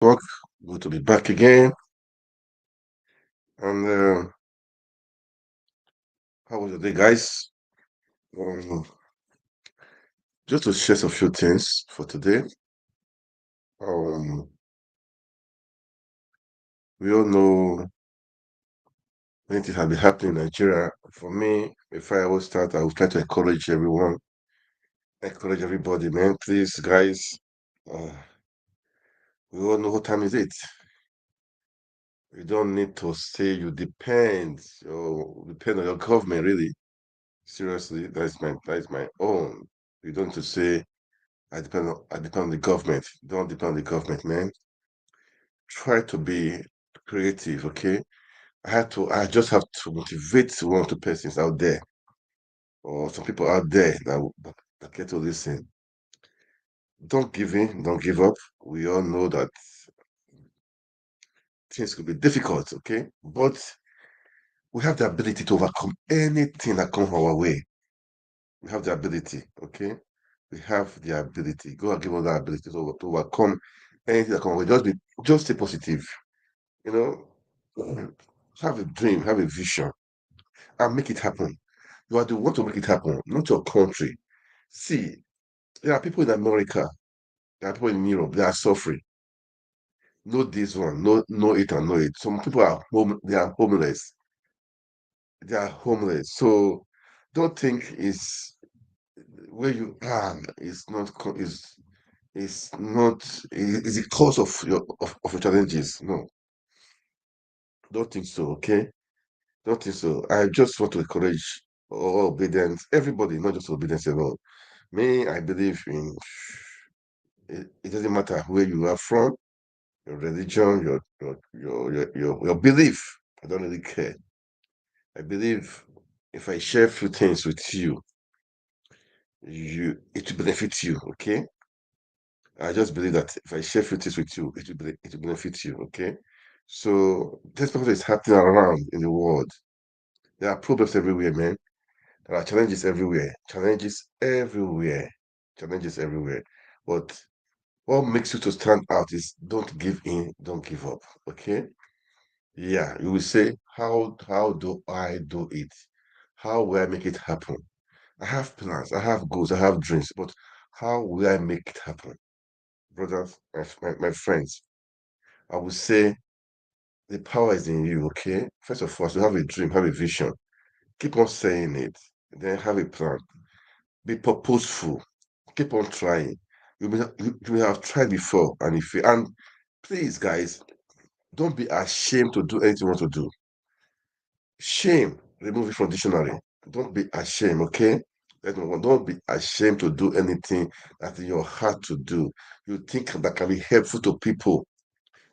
Talk. Good to be back again. And how was your day, guys? Um, just to share some few things for today. Um, we all know many things have been happening in Nigeria. For me, if I will start, I will try to encourage everyone, encourage everybody, man. Please, guys, uh, we all know what time is it. You don't need to say you depend on your government, really. Seriously, that is my own. You don't need to say I depend on the government. Don't depend on the government, man. Try to be creative, okay? I just have to motivate one or two persons out there or some people out there that get to listen. Don't give in, don't give up. We all know that things could be difficult, okay? But we have the ability to overcome anything that comes our way. We have the ability, okay? We have the ability. God has given us that ability to overcome anything that comes our way. Just stay positive. You know, have a dream, have a vision, and make it happen. You are the one to make it happen, not your country. See, there are people in America, there are people in Europe, they are suffering. Know this one, know it and know it. Some people are they are homeless. They are homeless. So don't think is where you are is the cause of your challenges. No, don't think so, okay? Don't think so. I just want to encourage all obedience, everybody, not just obedience alone. Me, I believe in it doesn't matter where you are from, your religion, your belief. I don't really care. I believe if I share a few things with you, it will benefit you, okay? I just believe that if I share a few things with you, it will benefit you, okay? So that's what is happening around in the world. There are problems everywhere, man. There are challenges everywhere, challenges everywhere. But what makes you to stand out is don't give in, don't give up. Okay? Yeah, you will say, how do I do it? How will I make it happen? I have plans, I have goals, I have dreams, but how will I make it happen? Brothers, my friends, I would say the power is in you, okay? First of all, you have a dream, have a vision. Keep on saying it, then have a plan. Be purposeful. Keep on trying. You may have tried before and if you and please guys, don't be ashamed to do anything you want to do. Shame, remove it from dictionary. Don't be ashamed, okay? Don't be ashamed to do anything that in your heart to do. You think that can be helpful to people.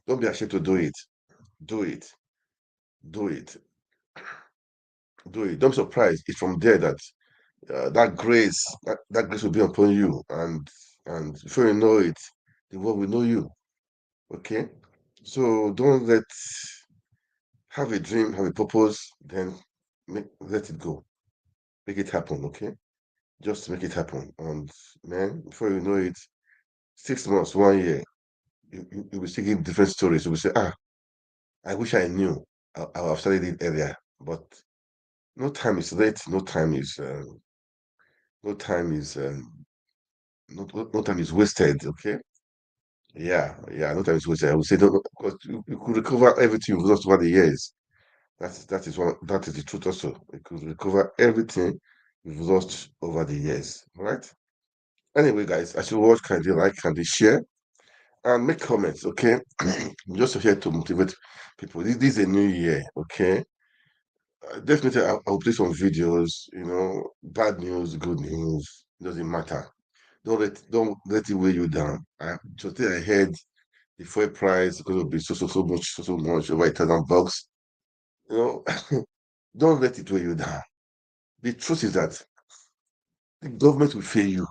Don't be ashamed to do it. Do it. Do it. Do it. Don't be surprised. It's from there that that grace will be upon you, and before you know it, the world will know you. Okay, so don't have a dream, have a purpose, then let it go, make it happen. Okay, just make it happen, and man, before you know it, 6 months, 1 year, you will still give different stories. You will say, I wish I knew. I would have studied it earlier, but no time is late. No time is no time is wasted. Okay. Yeah, no time is wasted. I would say don't because you could recover everything you've lost over the years. That is the truth also. You could recover everything you've lost over the years. All right. Anyway, guys, as you watch, kindly like, kindly share, and make comments. Okay. I'm just here to motivate people. This is a new year. Okay. Definitely, I'll play some videos. Bad news, good news, doesn't matter. Don't let it weigh you down. Today I heard the fuel price is going to be so much over $1,000. You know, don't let it weigh you down. The truth is that the government will fail you.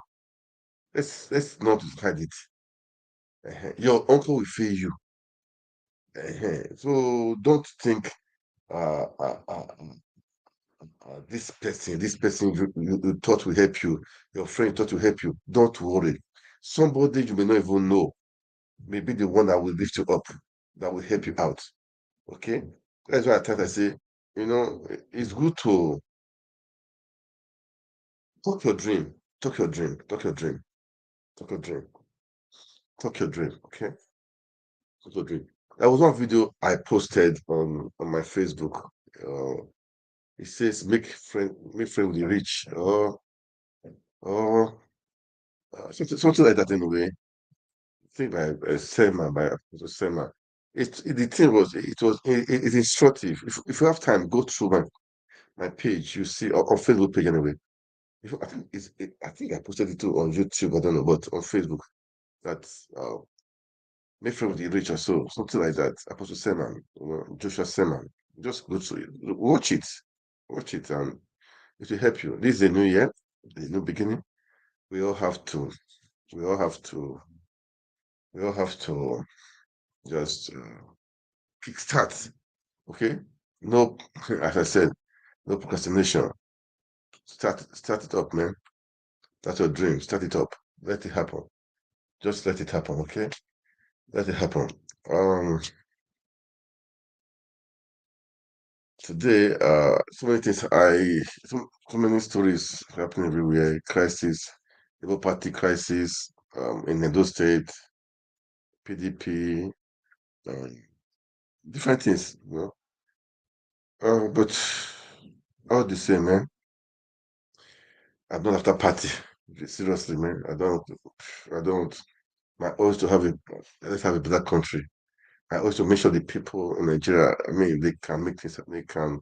Let's not hide it. Your uncle will fail you. So don't think uh, uh, uh, this person you thought will help you, your friend thought will help you. Don't worry. Somebody you may not even know. may be the one that will lift you up, that will help you out. Okay? That's why at times I say, it's good to talk your dream, talk your dream, talk your dream, talk your dream, talk your dream. Okay? Talk your dream. There was one video I posted on my Facebook. It says make friend with the rich, or something like that anyway. I think by Selma, it was Selma. The thing was, it's instructive. If you have time, go through my page. You see on Facebook page anyway. I think I posted it too on YouTube. I don't know, but on Facebook that make friend with the rich or so, something like that. Apostle Seman, Joshua Seman. Just go through it, watch it, and it will help you. This is a new year, a new beginning. We all have to, we all have to, we all have to just kickstart. Okay, no, as I said, no procrastination. Start it up, man. That's your dream. Start it up. Let it happen. Just let it happen. Okay, let it happen. Um, Today, so many things. So many stories happening everywhere. Crisis, Labour Party crisis, in Edo State, PDP, um, different things. But all the same, man. I'm not after party. Seriously, man. I don't. I don't. My own is to have a let's have a better country. I also make sure the people in Nigeria, I mean, they can make things. They can,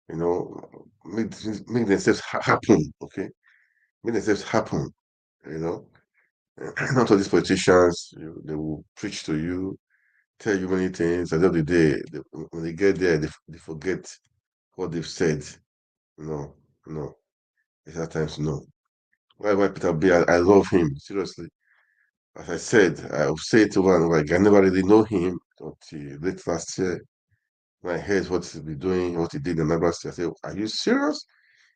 you know, make themselves happen. Okay, make themselves happen. You know, not all these politicians. They will preach to you, tell you many things. At the end of the day, when they get there, they forget what they've said. No, no. It's at times no. Why Peter B? I love him seriously. As I said, I've said it over and over again. I never really know him until late last year. When I heard what he's been doing, what he did in Anambra State, I said, "Are you serious?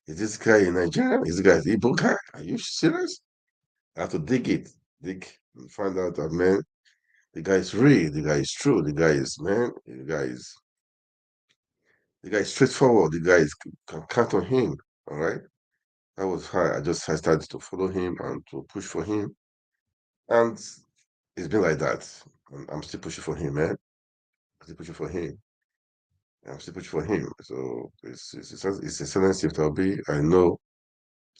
Is this guy in Nigeria? Is this guy an Igbo guy? Are you serious?" I have to dig, and find out that man, the guy is real, the guy is true, the guy is straightforward, the guy is can count on him. All right. That was how I started to follow him and to push for him. And it's been like that. And I'm still pushing for him, man. I'm still pushing for him. I'm still pushing for him. So it's a sudden shift. I'll be. I know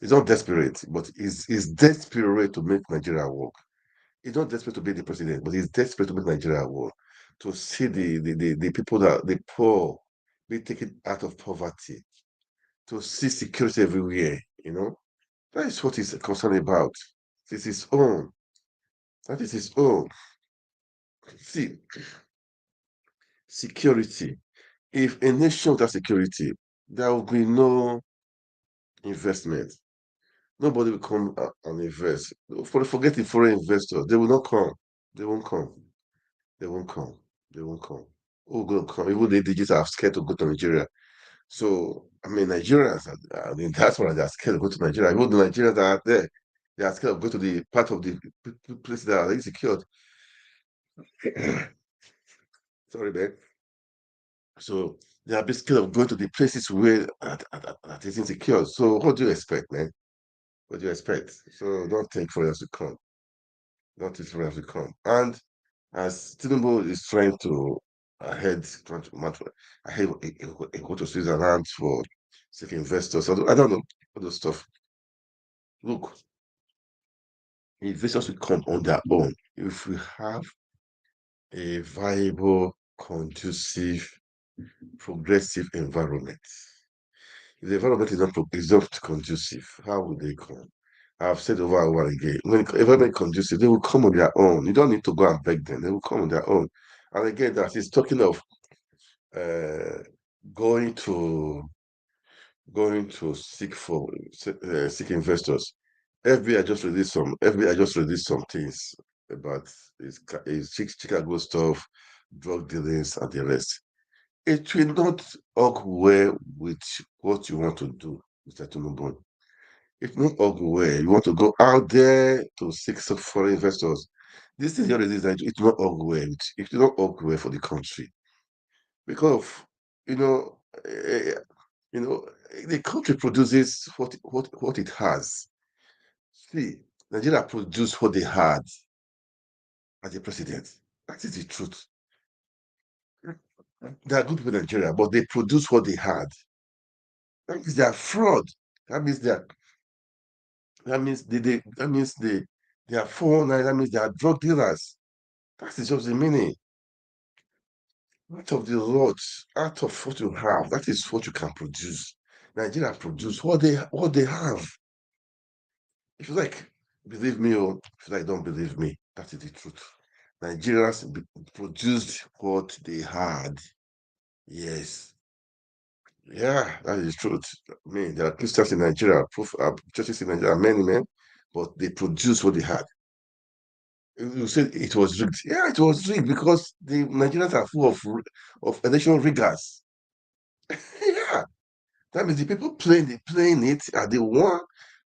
he's not desperate, but he's desperate to make Nigeria work. He's not desperate to be the president, but he's desperate to make Nigeria work. To see the people that the poor be taken out of poverty. To see security everywhere. That is what he's concerned about. It's his own. That is his own. See, security. If a nation without security, there will be no investment. Nobody will come and invest. Forget the foreign investors. They will not come. They won't come. They won't come. They won't come. Who will come? Even the indigenous are scared to go to Nigeria. So, I mean, Nigerians, I mean, that's why they're scared to go to Nigeria. Even the Nigerians that are there, they are scared to go to the part of the places that are insecure. Sorry, man. So they are basically of going to the places where that is insecure. So what do you expect, man? What do you expect? So don't think for us to come. Don't think for us to come. And as Tinubu is trying to trying to match ahead, he go to Switzerland for seeking investors. I don't know all those stuff. Look, investors will come on their own if we have a viable, conducive, progressive environment. If the environment is not conducive, how will they come? I've said over and over again, when the environment conducive, they will come on their own. You don't need to go and beg them. They will come on their own. And again, that is talking of uh, going to seek investors. FBI just released some things about his Chicago stuff, drug dealings, and the rest. It will not work well with what you want to do, Mr. Tunubon. It won't work well. You want to go out there to seek some foreign investors. This thing here is that it will not augur well. It will not augur well for the country because of, you know, uh, you know, the country produces what it has. See, Nigeria produced what they had as a president. That is the truth. They are good people in Nigeria, but they produce what they had. That means they are fraud. That means they are. That means they are 419. That means they are drug dealers. That is just the meaning. Out of the lot, out of what you have, that is what you can produce. Nigeria produce what they have. If you like, believe me, or if you like, don't believe me. That is the truth. Nigerians produced what they had. Yes. Yeah, that is the truth. I mean, there are Christians in Nigeria, churches in Nigeria, many men, but they produced what they had. You said it was rigged. Yeah, it was rigged because the Nigerians are full of election riggers. Yeah, that means the people playing it are the one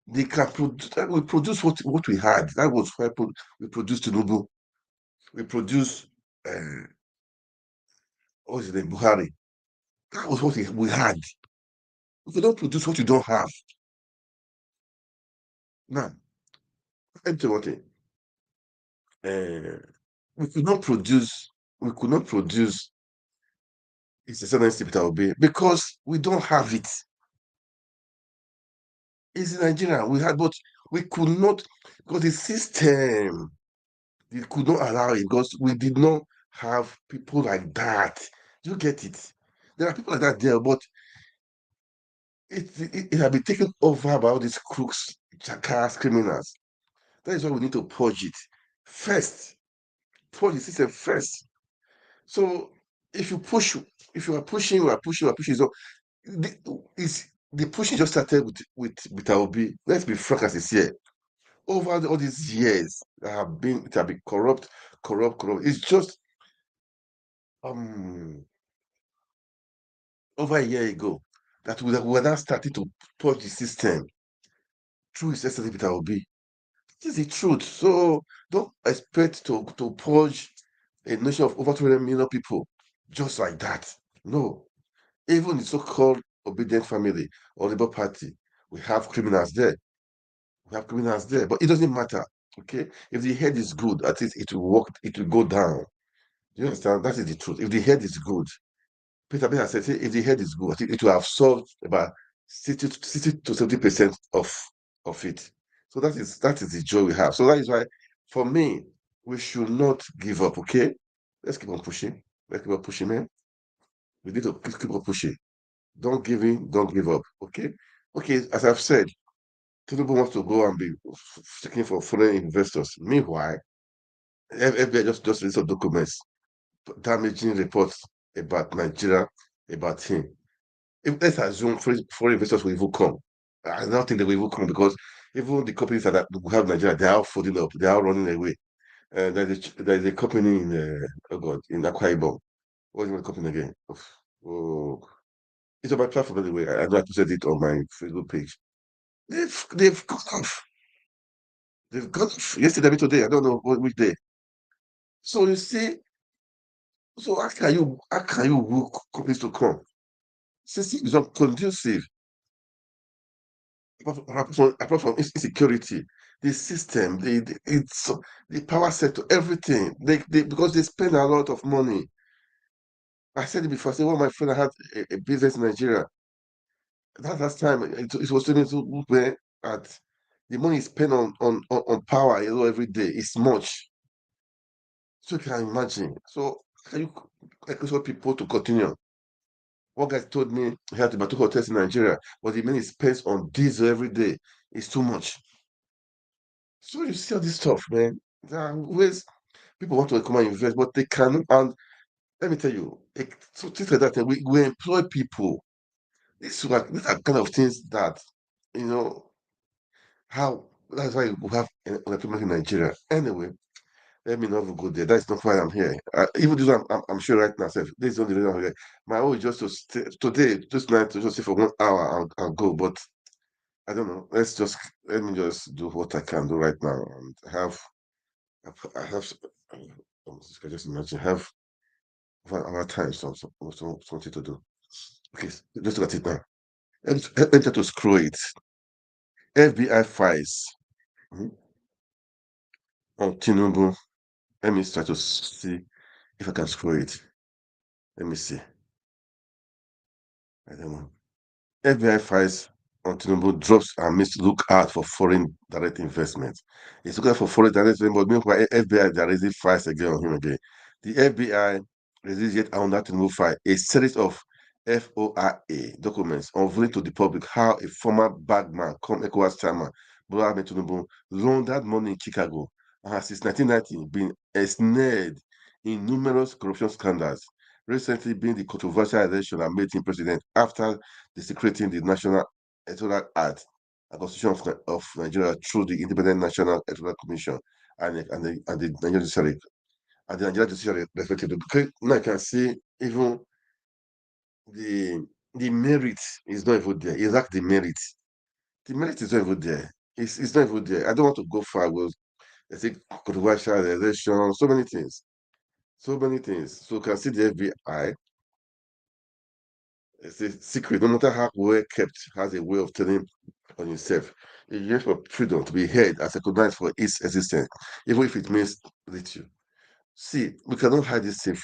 they can produce. We produce what we had. That was why we produced Tinubu. We produced what was his name, Buhari. That was what we had. If you don't produce what you don't have, now, let me tell you one thing. Uh, we could not produce. We could not produce. It's a certain state that will be because we don't have it. It's in Nigeria. We had, but we could not because the system it could not allow it because we did not have people like that. You get it? There are people like that there, but it had been taken over by all these crooks, jackass, criminals. That is why we need to purge it first. Purge the system first. So if you push, if you are pushing, so the pushing just started with Obi. Let's be frank as it's here. Over all these years it have been corrupt. It's just over a year ago that we were now starting to purge the system through his excellency Peter Obi. This is the truth. So don't expect to purge a nation of over 200 million people just like that. No. Even the so-called obedient family or Labour Party, we have criminals there. We have criminals there, but it doesn't matter. Okay, if the head is good, at least it will work. It will go down. Do you understand? That is the truth. If the head is good, Peter Bell said, if the head is good, I think it will have solved about 60 to 70% of it. So that is the joy we have. So that is why, for me, we should not give up. Okay, let's keep on pushing. Let's keep on pushing, man. We need to keep on pushing. Don't give in. Don't give up. Okay. Okay. As I've said, Tinubu wants to go and be seeking for foreign investors. Meanwhile, FBI just released some documents, damaging reports about Nigeria, about him. If let's assume foreign investors will even come. I don't think they will even come because even the companies that we have in Nigeria, they are all folding up, they are all running away. There's a company in oh God, in Akwa Ibom. What's the company again? Oh, it's on my platform anyway. I know I posted it on my Facebook page. They've gone off. They've gone off yesterday, maybe today. I don't know which day. So you see, so how can you work companies to come? System is not conducive. Apart from insecurity, the system, the power sector, everything. They because they spend a lot of money. I said it before. I said one of my friends had a business in Nigeria. That last time it was telling me to where at the money spent on power, every day is much. So you can imagine. So can you encourage people to continue? One guy told me he had about two hotels in Nigeria, but the money he spends on diesel every day is too much. So you see all this stuff, man. There are ways people want to come and invest, but they cannot. And let me tell you, so things like that, we employ people. These are kind of things that, you know, how that's why we have unemployment in Nigeria. Anyway, let me not go there. That's not why I'm here. Even though I'm sure right now, this is not the reason I'm here. My own is just to stay today, just night to just stay for 1 hour I'll go. But I don't know. Let me just do what I can do right now and have I have, I can just imagine, have our time, something to do. Okay, let's look at it now. Enter to scroll it. FBI files mhm, on Tinubu. Let me try to see if I can scroll it. Let me see. I don't know. FBI files on Tinubu drops and missed look out for foreign direct investment. It's looking out for foreign direct investment, but meanwhile, FBI they are raising files again on him again. The FBI released yet another Tinubu file, a series of FOIA documents unveiling to the public how a former bagman, come ECOWAS chairman, Bola Ahmed Tinubu, laundered money in Chicago and has since 1990 been ensnared in numerous corruption scandals, recently being the controversial election that made him president after desecrating the National Electoral Act and Constitution of Nigeria through the Independent National Electoral Commission and the Nigerian Judiciary and the Nigerian Judiciary respectively. Because now I can see even the the merit is not even there. It's like the merit. The merit is not even there. It's not even there. I don't want to go far with I think controversial election, so many things. So many things. So you can see the FBI. It's a secret. No matter how well kept, has a way of telling on himself. A yearn for freedom to be heard as recognized for its existence, even if it means little. See, we cannot hide this thing.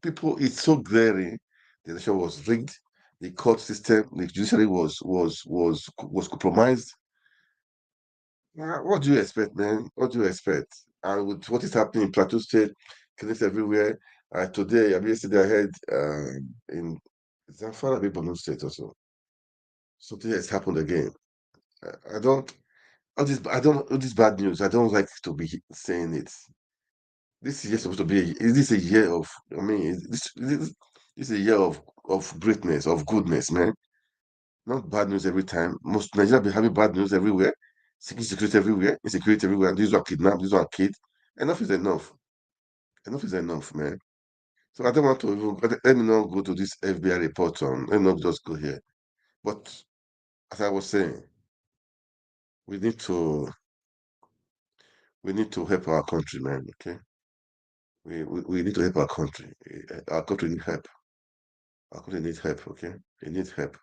People, it's so glaring. The election was rigged. The court system, the judiciary was compromised. What do you expect, man? What do you expect? And with what is happening in Plateau State, killings everywhere. Today, I mean, yesterday I heard in Zamfara, Borno State also. Something has happened again. I don't I don't all this bad news. I don't like to be saying it. This is just supposed to be. Is this a year of? I mean, this is a year of greatness, of goodness, man. Not bad news every time. Most Nigeria be having bad news everywhere. Security everywhere, insecurity everywhere. These are kidnapped. These are kids. Enough is enough. Enough is enough, man. So I don't want to even. Let me not go to this FBI report on. Let me not just go here. But as I was saying, we need to we need to help our country, man. Okay. We need to help our country. Our country need help. Our country needs help, okay? It needs help.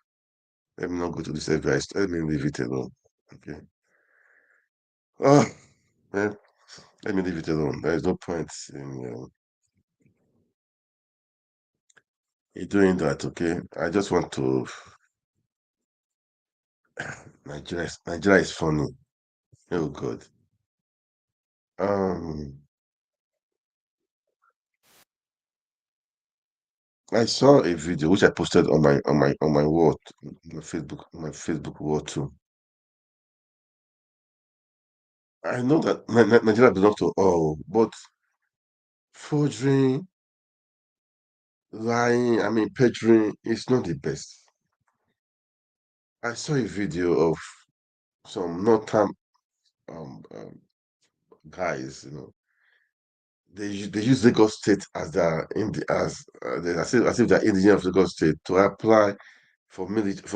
Let me not go to this advice. Let me leave it alone. Okay. Oh man, let me leave it alone. There is no point in doing that, okay? I just want to Nigeria is funny. Oh God. Um I saw a video which I posted on my wall, my Facebook wall too. I know that Nigeria belongs to all, but forgery, lying, I mean, perjury is not the best. I saw a video of some northern um, guys. They use Lagos State as their in the as if they're indigenous of Lagos State to apply for military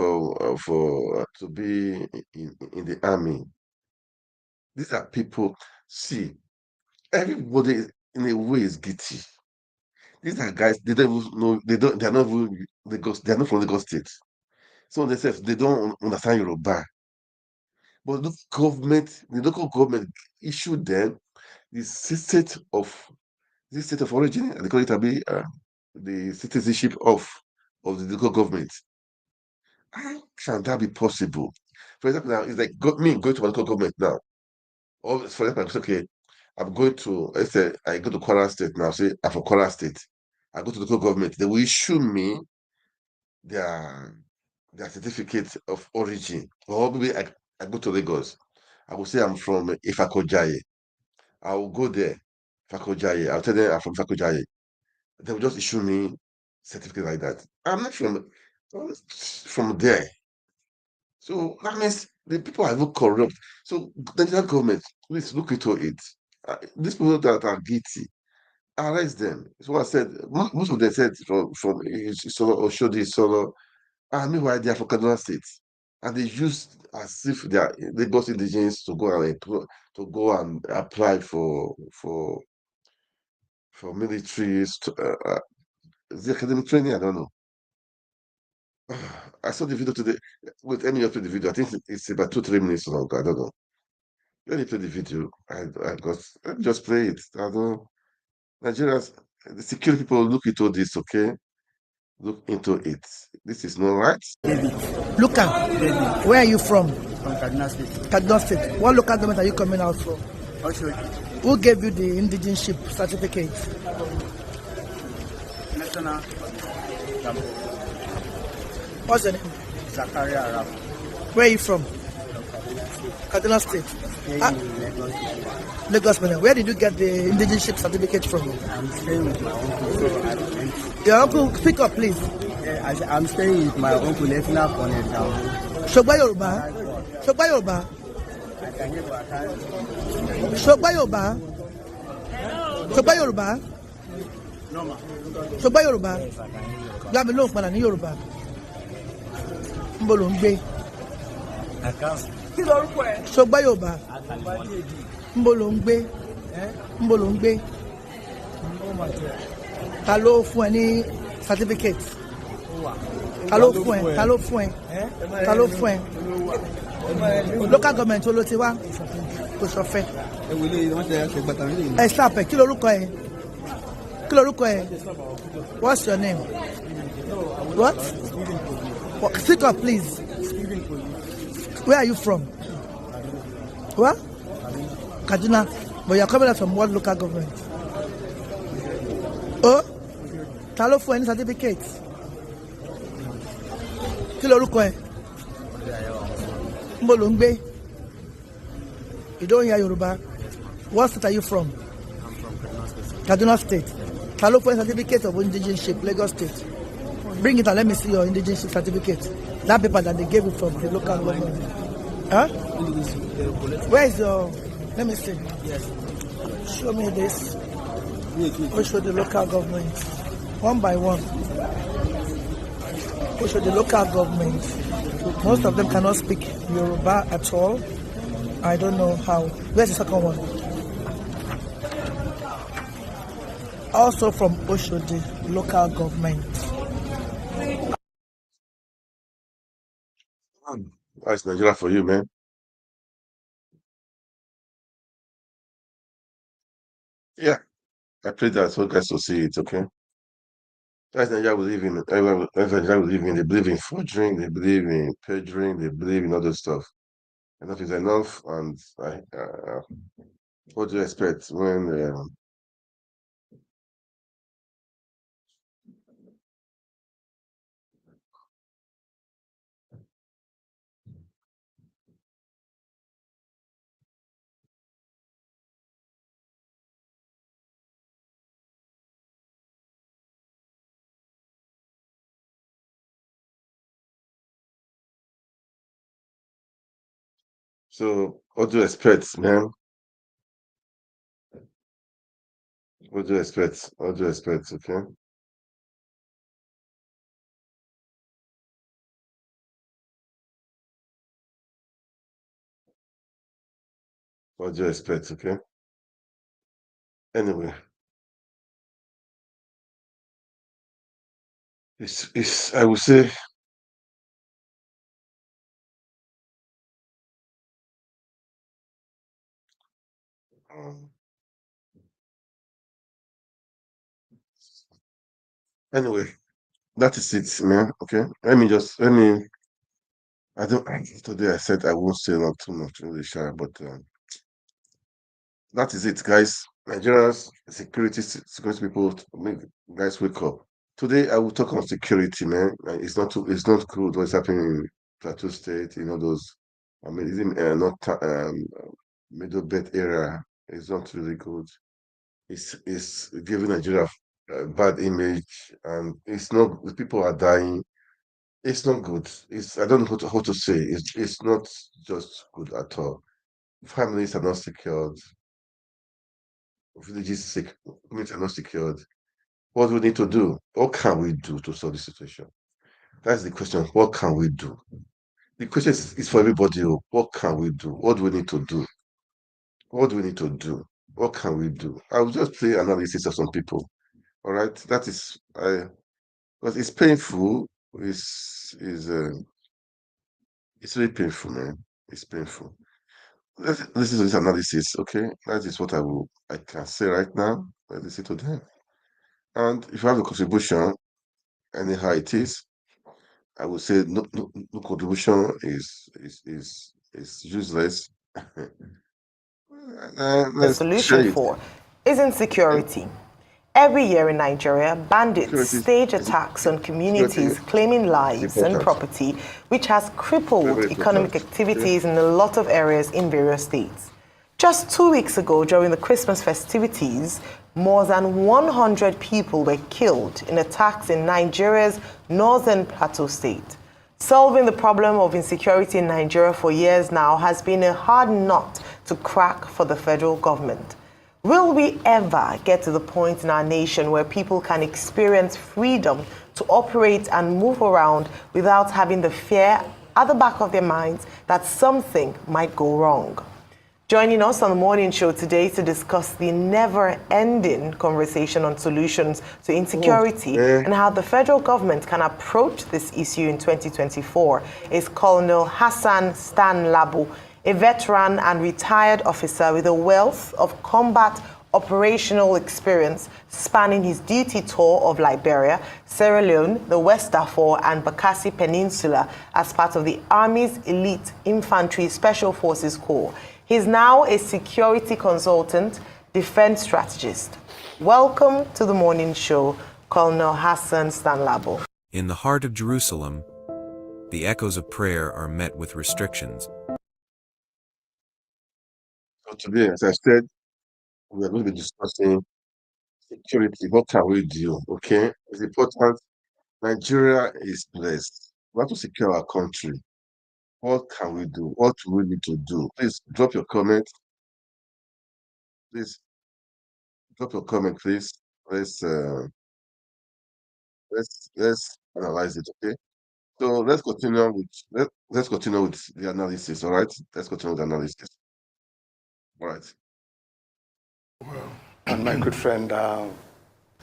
for to be in the army. These are people. See, everybody in a way is guilty. These are guys. They don't even know. They don't. They're not even Lagos. They're not from Lagos State. So themselves, they don't understand Yoruba. But the local government issued them the state of origin, and they call it the citizenship of the local government. How can that be possible? For example, now it's like me going to my local government now. Or for example, I say, okay, I'm going to let's say I go to Kwara State now. Say I'm from Kwara State. I go to the local government. They will issue me their their certificate of origin. Or maybe I go to Lagos. I will say I'm from Ifakojaye. I will go there, Fakojaye. I'll tell them I'm from Fakojaye. They will just issue me certificate like that. I'm not from there. So that means the people are even corrupt. So the Nigerian government, please look into it. These people that are guilty, arrest them. So I said, most of them said from Solo or Shodi Solo. Meanwhile, they are from Kaduna State. and they use as if they are Lagos indigenes to go and apply for militaries. The academic training. I don't know. I saw the video today. Wait, let me just play the video. I think it's about 2-3 minutes long. I don't know. Let me play the video. I got. Let me just play it. I don't. Nigerians, the security people look into this. Okay, look into it. This is not right. Luca, where are you from? From Kaduna State. Kaduna State. What local government are you coming out from? Oshodi. Who gave you the indigenship certificate? National Campus. What's your name? Zakaria Arab. Where are you from? Kaduna State. Lagos State. Where did you get the indigenship certificate from? I'm staying with my uncle. Your uncle, speak up, please. I'm staying with my uncle, Lieutenant Colonel Down. Shogba Yoruba. Shogba Yoruba. I can hear what I can. Shogba Yoruba. Shogba Yoruba. Shogba Yoruba. Gbá mi lóhùn padà ní Yorùbá. Níbo lò ń gbé? Kí lorúkọ ẹ? Shogba Yoruba. Níbo lò ń gbé? Níbo lò ń gbé? Ta ló fún ẹ ní certificate? Ta ló fún ẹ? Ta ló fún ẹ? Ta ló fún ẹ? Local government wo ló ti wá? Kò sọfẹ́. Ẹ stop ẹ, kí lorúkọ ẹ? Kí lorúkọ ẹ? What's your name? What? Speak up, please. Where are you from? What? Kaduna. But you're coming out from what local government? Oh? Ta ló fún ẹ ní certificate? Kí lorúkọ ẹ? Níbo lò ń gbé? You don't hear Yoruba. What state are you from? I'm from Kaduna Kaduna State. State. Ta ló fún ẹ certificate of indigenship, Lagos State? Bring it and let me see your indigenship certificate. That paper that they gave you from the local government. Huh? Where is your... Let me see. Yes. Show me this. Go show the local government. One by one. Go show the local government. Most of them cannot speak Yoruba at all. I don't know how. Where's the second one? Also from Oshodi, local government. That's Nigeria for you, man. Yeah, I played that so guys to see it, okay? That's Nigeria we live in. That's Nigeria we live in. They believe in forging, they believe in perjuring, they believe in other stuff. Enough is enough, and what do you expect when so what do you expect, man? What do you expect? What do you expect, okay? What do you expect, okay? Anyway, it's I would say um, anyway, that is it, man. Okay. Let me I don't today I said I won't say not too much really shy, but that is it, guys. Nigerians, security people, make guys wake up. Today I will talk on security, man. It's not good what's happening in Plateau State, those even not middle belt area. It's not really good. It's giving Nigeria a bad image, and it's not people are dying. It's not good. It's I don't know how to say. It's not just good at all. Families are not secured. Villages communities are not secured. What do we need to do? What can we do to solve the situation? That's the question. What can we do? the question is for everybody. What can we do? What do we need to do? What do we need to do? What can we do? I will just play analysis of some people. All right, that is, because it's painful. It's really painful, man. It's painful. Let's listen to this analysis, okay? That is what I can say right now. Let's listen to them. And if you have a contribution, anyhow it is, I would say no contribution is useless. The Let's share solution it. for is insecurity. Every year in Nigeria, bandits Security stage attacks on security communities claiming is lives and important. property, which has Very, crippled very economic important. activities in a lot of areas in various states. Just 2 weeks ago, during the Christmas festivities, more than 100 people were killed in attacks in Nigeria's northern Plateau state. Solving the problem of insecurity in Nigeria for years now has been a hard nut to crack for the federal government. Will we ever get to the point in our nation where people can experience freedom to operate and move around without having the fear at the back of their minds that something might go wrong? Joining us on the morning show today to discuss the never-ending conversation on solutions to insecurity and how the federal government can approach this issue in 2024 is Colonel Hassan Stan Labo, a veteran and retired officer with a wealth of combat operational experience spanning his duty tour of Liberia, Sierra Leone, the West Darfur, and Bakassi Peninsula as part of the Army's Elite Infantry Special Forces Corps. He's now a security consultant, defense strategist. Welcome to the morning show, Colonel Hassan Stan Labo. In the heart of Jerusalem, the echoes of prayer are met with restrictions. So today, as I said, we are going to be discussing security. What can we do? Okay, it's important. Nigeria is blessed. We have to secure our country. What can we do? What do we need to do? Please drop your comment. Please drop your comment, please. Let's let's analyze it. Okay. So let's continue with the analysis. All right. Let's continue with the analysis. All right. And my good friend.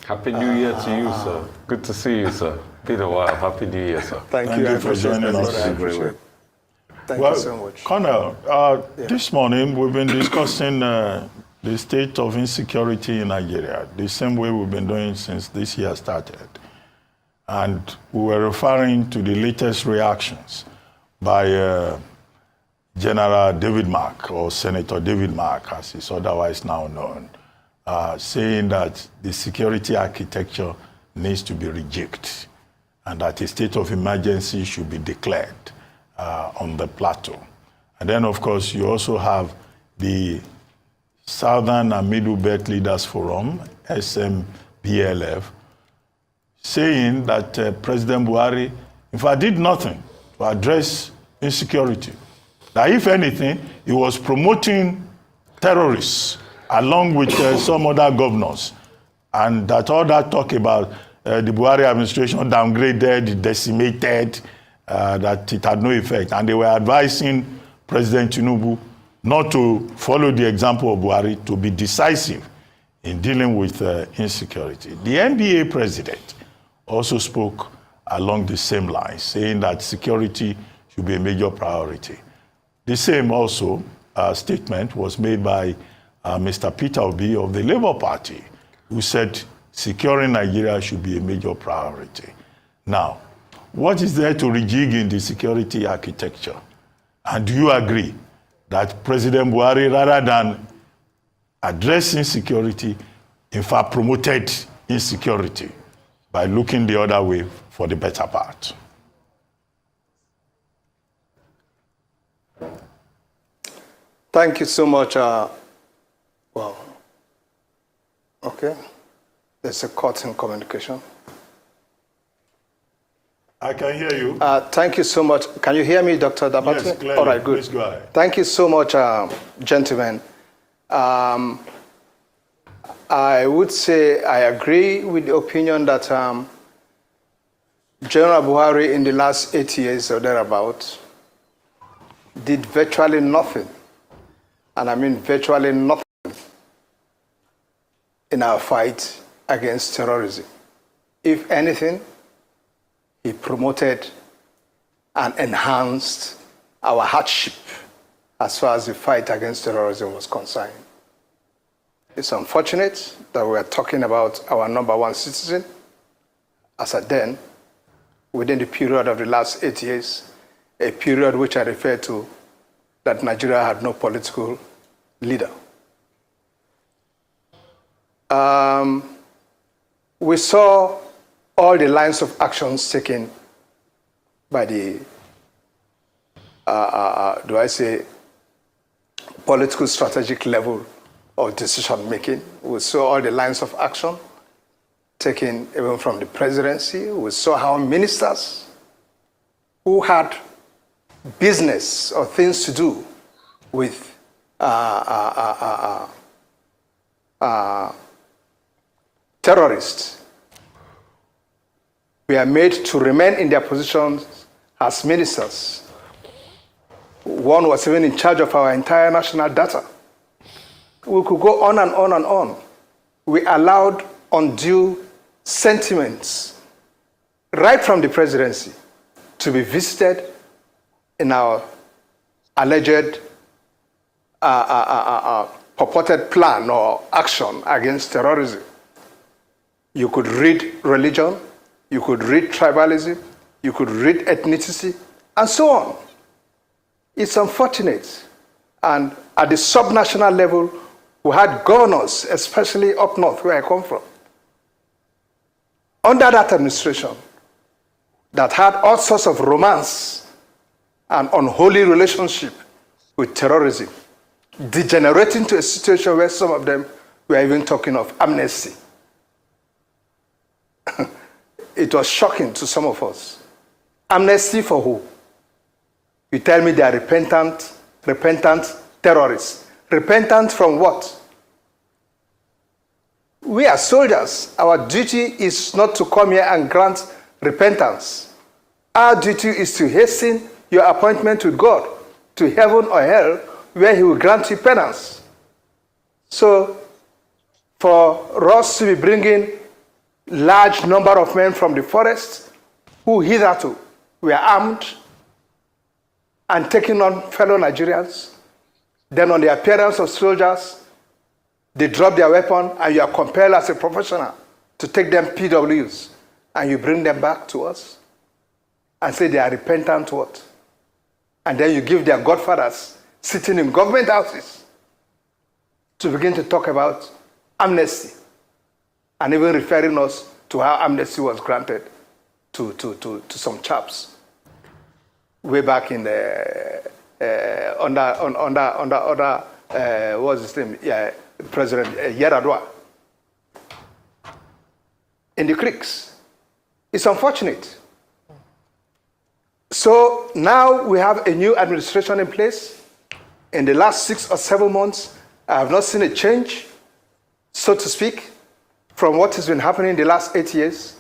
Happy New Year to you, sir. Good to see you, sir. Been a while. Happy New Year, sir. Thank Thank you. you for joining us. I appreciate it. Thank Well, you so much. Colonel, this morning we've been discussing the state of insecurity in Nigeria, the same way we've been doing since this year started. And we were referring to the latest reactions by General David Mark, or Senator David Mark, as he's otherwise now known, saying that the security architecture needs to be rejected and that a state of emergency should be declared on the plateau. And then, of course, you also have the Southern and Middle Belt Leaders Forum, SMBLF, saying that President Buhari, in fact, did nothing to address insecurity. That if anything, he was promoting terrorists along with some other governors. And that all that talk about the Buhari administration downgraded, decimated, that it had no effect. And they were advising President Tinubu not to follow the example of Buhari, to be decisive in dealing with insecurity. The NBA president also spoke along the same lines, saying that security should be a major priority. The same also statement was made by Mr. Peter Obi of the Labour Party, who said securing Nigeria should be a major priority. Now, what is there to rejig in the security architecture? And do you agree that President Buhari, rather than addressing security, in fact promoted insecurity by looking the other way for the better part? Thank you so much. Well, okay. There's a cut in communication. I can hear you. Thank you so much. Can you hear me, Dr. Dabate? Yes, clearly. All right, good. Please go ahead. Thank you so much, gentlemen. I would say I agree with the opinion that General Buhari in the last 8 years or thereabouts did virtually nothing, and I mean virtually nothing, in our fight against terrorism. If anything, he promoted and enhanced our hardship as far as the fight against terrorism was concerned. It's unfortunate that we are talking about our number one citizen as at then, within the period of the last 8 years, a period which I refer to that Nigeria had no political leader. We saw all the lines of actions taken by the, political strategic level of decision making. We saw all the lines of action taken even from the presidency. We saw how ministers who had business or things to do with terrorists were made to remain in their positions as ministers. One was even in charge of our entire national data. We could go on and on and on. We allowed undue sentiments right from the presidency to be visited in our alleged purported plan or action against terrorism. You could read religion, you could read tribalism, you could read ethnicity, and so on. It's unfortunate. And at the subnational level, we had governors, especially up north where I come from, under that administration, that had all sorts of romance and unholy relationship with terrorism, degenerating to a situation where some of them were even talking of amnesty. It was shocking to some of us. Amnesty for who? You tell me they are repentant terrorists. Repentant from what? We are soldiers. Our duty is not to come here and grant repentance. Our duty is to hasten your appointment with God to heaven or hell, where he will grant you penance. So, for us to be bringing large number of men from the forest who hitherto were armed and taking on fellow Nigerians, then on the appearance of soldiers, they drop their weapon and you are compelled as a professional to take them PWs and you bring them back to us and say they are repentant what? And then you give their godfathers sitting in government houses to begin to talk about amnesty and even referring us to how amnesty was granted to some chaps way back in the under what's his name? Yeah, President Yaradua in the creeks. It's unfortunate. So now we have a new administration in place. In the last 6 or 7 months, I have not seen a change, so to speak, from what has been happening in the last 8 years.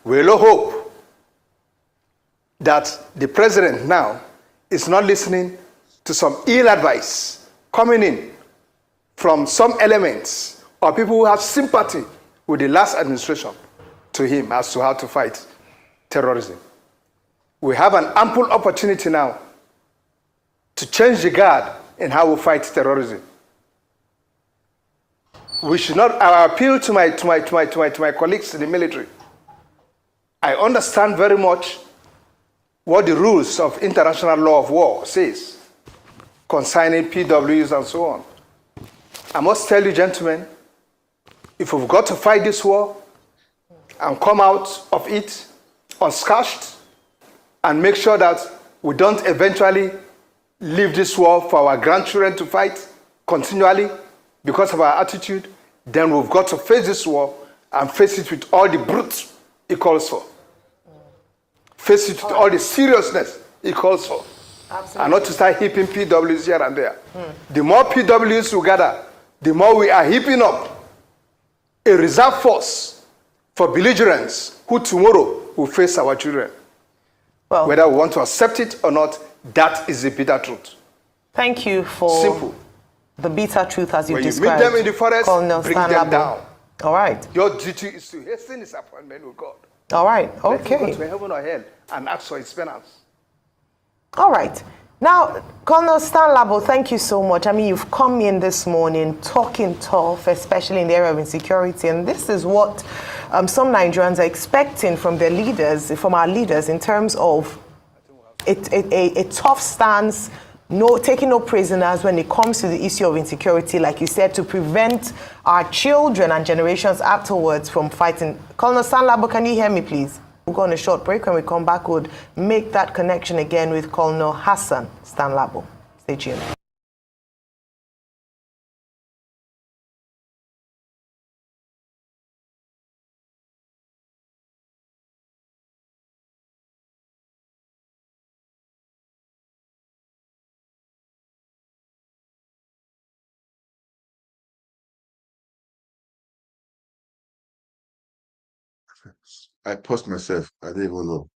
We will hope that the president now is not listening to some ill advice coming in from some elements or people who have sympathy with the last administration to him as to how to fight terrorism. We have an ample opportunity now to change the guard in how we fight terrorism. We should not. I appeal to my colleagues in the military. I understand very much what the rules of international law of war says concerning PWs and so on. I must tell you, gentlemen, if we've got to fight this war and come out of it unscathed and make sure that we don't eventually leave this war for our grandchildren to fight continually because of our attitude, then we've got to face this war and face it with all the brute it calls for. Face it with all the seriousness it calls for. Absolutely. And not to start heaping PWs here and there. The more PWs we gather, the more we are heaping up a reserve force for belligerents who tomorrow will face our children. Well, whether we want to accept it or not, That is the bitter truth. Thank you for Simple. the bitter truth as you When you described. meet them in the forest, Colonel bring Stan them Labo. down. All right. Your duty is to hasten his appointment with God. All right. Let him Okay. go to heaven or hell and ask for his penance. All right. Now, Colonel Stan Labo, thank you so much. I mean, you've come in this morning talking tough, especially in the area of insecurity, and this is what some Nigerians are expecting from their leaders, from our leaders, in terms of a tough stance, taking no prisoners when it comes to the issue of insecurity, like you said, to prevent our children and generations afterwards from fighting. Colonel Stan Labo, can you hear me, please? We'll go on a short break. When we come back, we'll make that connection again with Colonel Hassan Stan Labo. Stay tuned. I paused myself. I didn't even know.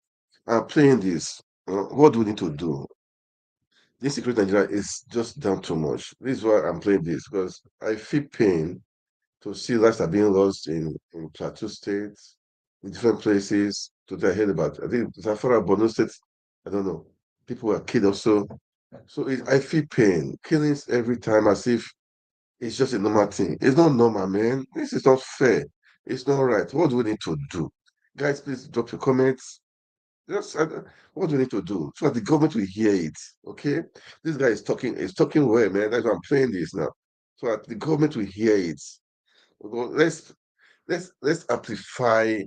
I'm playing this. What do we need to do? This security Nigeria is just down too much. This is why I'm playing this, because I feel pain to see lives are being lost in Plateau State, in different places. Today I heard about, I think Zafara, Borno State, I don't know. People were killed also. So I feel pain. Killings every time as if it's just a normal thing. It's not normal, man. This is not fair. It's not right. What do we need to do? Guys, please drop your comments. Just what do we need to do so that the government will hear it? Okay, this guy is talking well, man. That's why I'm playing this now, so that the government will hear it. Let's amplify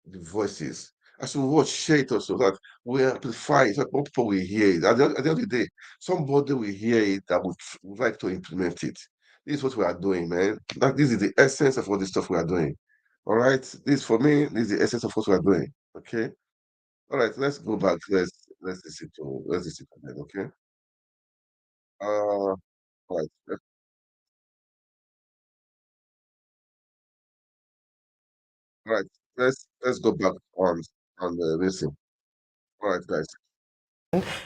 the voices. As we watch, share it also, that we amplify it so that more people will hear it. At the end of the day, somebody will hear it that would like to implement it. This is what we are doing, man. This is the essence of all the stuff we are doing. All right, this for me, this is the essence of what we are doing. Okay. All right, let's go back. Let's listen to them. Okay. All right. All right. Let's go back on the listen. All right, guys.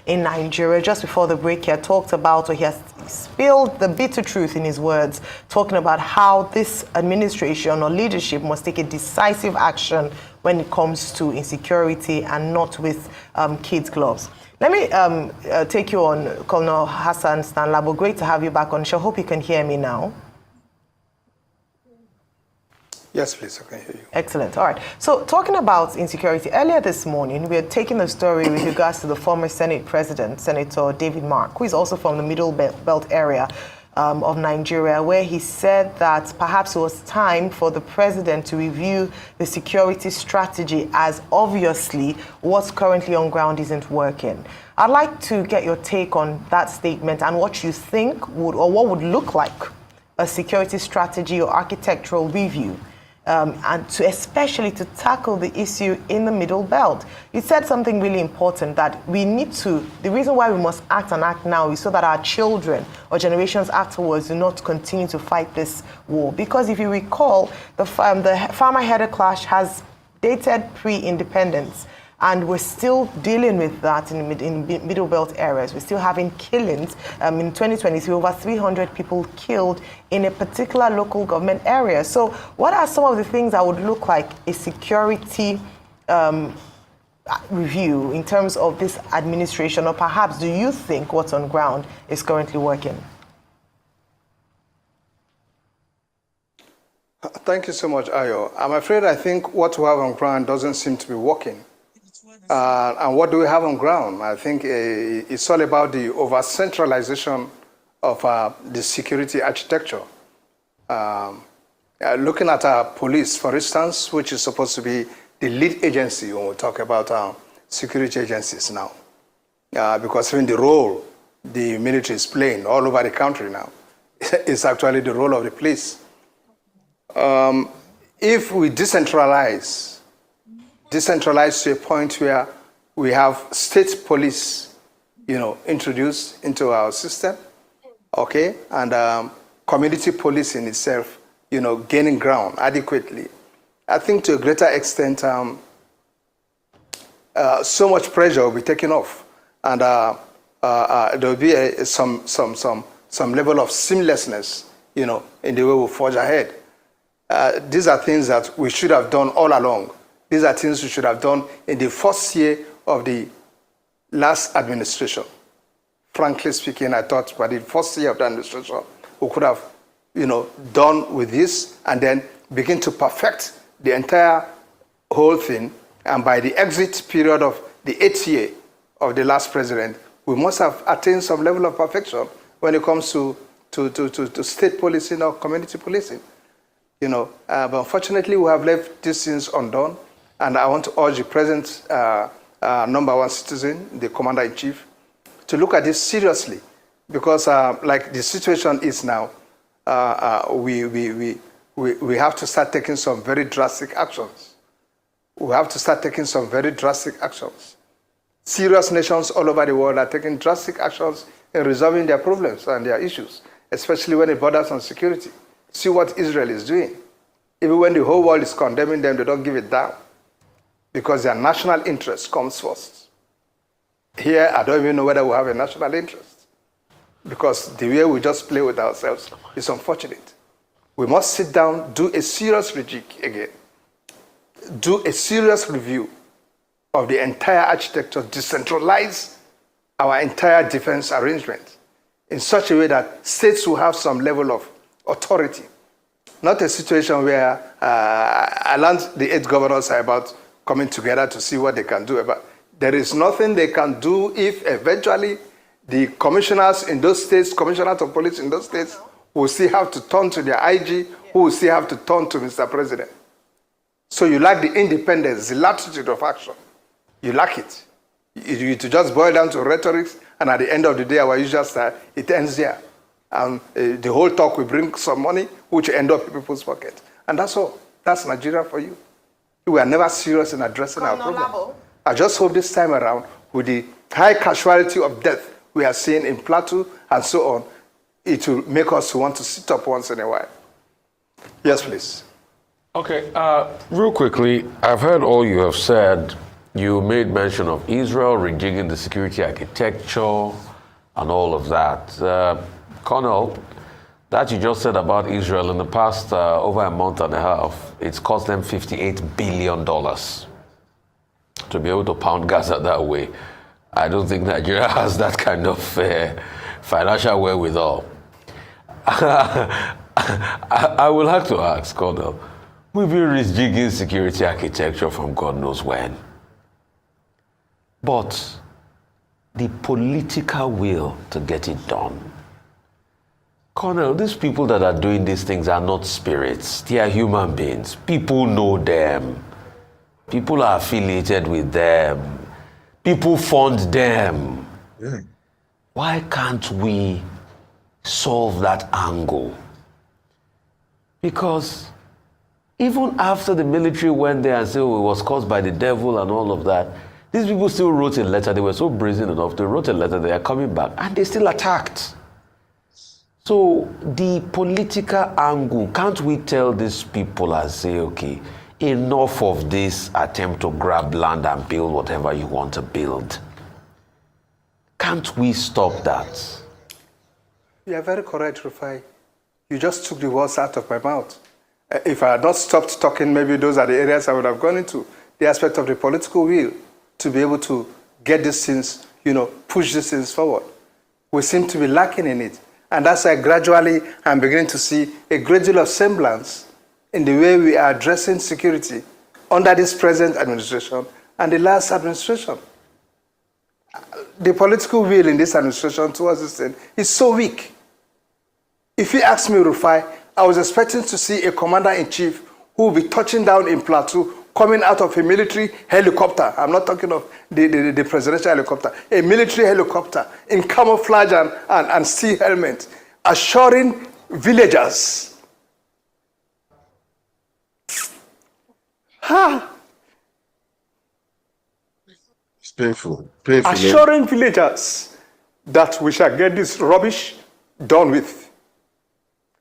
In Nigeria, just before the break, he had talked about, or he has spilled the bitter truth in his words, talking about how this administration or leadership must take a decisive action when it comes to insecurity and not with kids' gloves. Let me take you on, Colonel Hassan Stan Labo. Great to have you back on the show. Hope you can hear me now. Yes, please, I can hear you. Excellent. All right. So talking about insecurity, earlier this morning, we had taken a story with regards to the former Senate President, Senator David Mark, who is also from the Middle Belt area of Nigeria, where he said that perhaps it was time for the president to review the security strategy, as obviously what's currently on ground isn't working. I'd like to get your take on that statement and what you think what would look like a security strategy or architectural review, and especially to tackle the issue in the Middle Belt. You said something really important, that the reason why we must act and act now is so that our children or generations afterwards do not continue to fight this war. Because if you recall, the farmer-herder clash has dated pre-independence, and we're still dealing with that in Middle Belt areas. We're still having killings. In 2023, over 300 people killed in a particular local government area. So what are some of the things that would look like a security review in terms of this administration? Or perhaps do you think what's on ground is currently working? Thank you so much, Ayo. I'm afraid I think what we have on ground doesn't seem to be working. And what do we have on ground? I think it's all about the over-centralization of the security architecture. Looking at our police, for instance, which is supposed to be the lead agency when we talk about security agencies now. Because even the role the military is playing all over the country now is actually the role of the police. If we decentralize to a point where we have state police, introduced into our system, okay, and community police in itself, gaining ground adequately. I think to a greater extent, so much pressure will be taken off, and there will be some level of seamlessness, in the way we forge ahead. These are things that we should have done all along. These are things we should have done in the first year of the last administration. Frankly speaking, I thought by the first year of the administration, we could have, done with this and then begin to perfect the entire whole thing. And by the exit period of the 8th year of the last president, we must have attained some level of perfection when it comes to state policing or community policing. But unfortunately, we have left these things undone. And I want to urge the present number one citizen, the commander-in-chief, to look at this seriously, because like the situation is now, we have to start taking some very drastic actions. We have to start taking some very drastic actions. Serious nations all over the world are taking drastic actions in resolving their problems and their issues, especially when it borders on security. See what Israel is doing. Even when the whole world is condemning them, they don't give it down, because their national interest comes first. Here, I don't even know whether we have a national interest, because the way we just play with ourselves is unfortunate. We must sit down, do a serious rejig again, do a serious review of the entire architecture, decentralize our entire defense arrangement in such a way that states will have some level of authority. Not a situation where I learned the 8 governors are about coming together to see what they can do about. There is nothing they can do if eventually the commissioners in those states, commissioners of police in those states, will still have to turn to their IG, who will still have to turn to Mr. President. So you lack the independence, the latitude of action. You lack it. You to just boil down to rhetoric, and at the end of the day, our usual style, it ends there. And the whole talk will bring some money, which end up in people's pockets. And that's all. That's Nigeria for you. We are never serious in addressing our problem. I just hope this time around, with the high casualty of death we are seeing in Plateau and so on, it will make us want to sit up once in a while. Yes, please. Okay, real quickly, I've heard all you have said. You made mention of Israel rejigging the security architecture and all of that. Colonel, that you just said about Israel in the past over a month and a half, it's cost them $58 billion to be able to pound Gaza that way. I don't think Nigeria has that kind of financial wherewithal. I will have to ask, Colonel, we've been rejigging security architecture from God knows when. But the political will to get it done. Colonel, these people that are doing these things are not spirits. They are human beings. People know them. People are affiliated with them. People fund them. Yeah. Why can't we solve that angle? Because even after the military went there and said, oh, it was caused by the devil and all of that, these people still wrote a letter. They were so brazen enough. They wrote a letter. They are coming back. And they still attacked. So the political angle, can't we tell these people and say, okay, enough of this attempt to grab land and build whatever you want to build? Can't we stop that? You are very correct, Rufai. You just took the words out of my mouth. If I had not stopped talking, maybe those are the areas I would have gone into. The aspect of the political will to be able to get these things, push these things forward. We seem to be lacking in it. And that's why gradually I'm beginning to see a great deal of semblance in the way we are addressing security under this present administration and the last administration. The political will in this administration towards this thing is so weak. If you ask me, Rufai, I was expecting to see a commander-in-chief who will be touching down in Plateau, coming out of a military helicopter. I'm not talking of the presidential helicopter. A military helicopter in camouflage and steel helmet, assuring villagers. It's painful. Painful. Assuring villagers that we shall get this rubbish done with.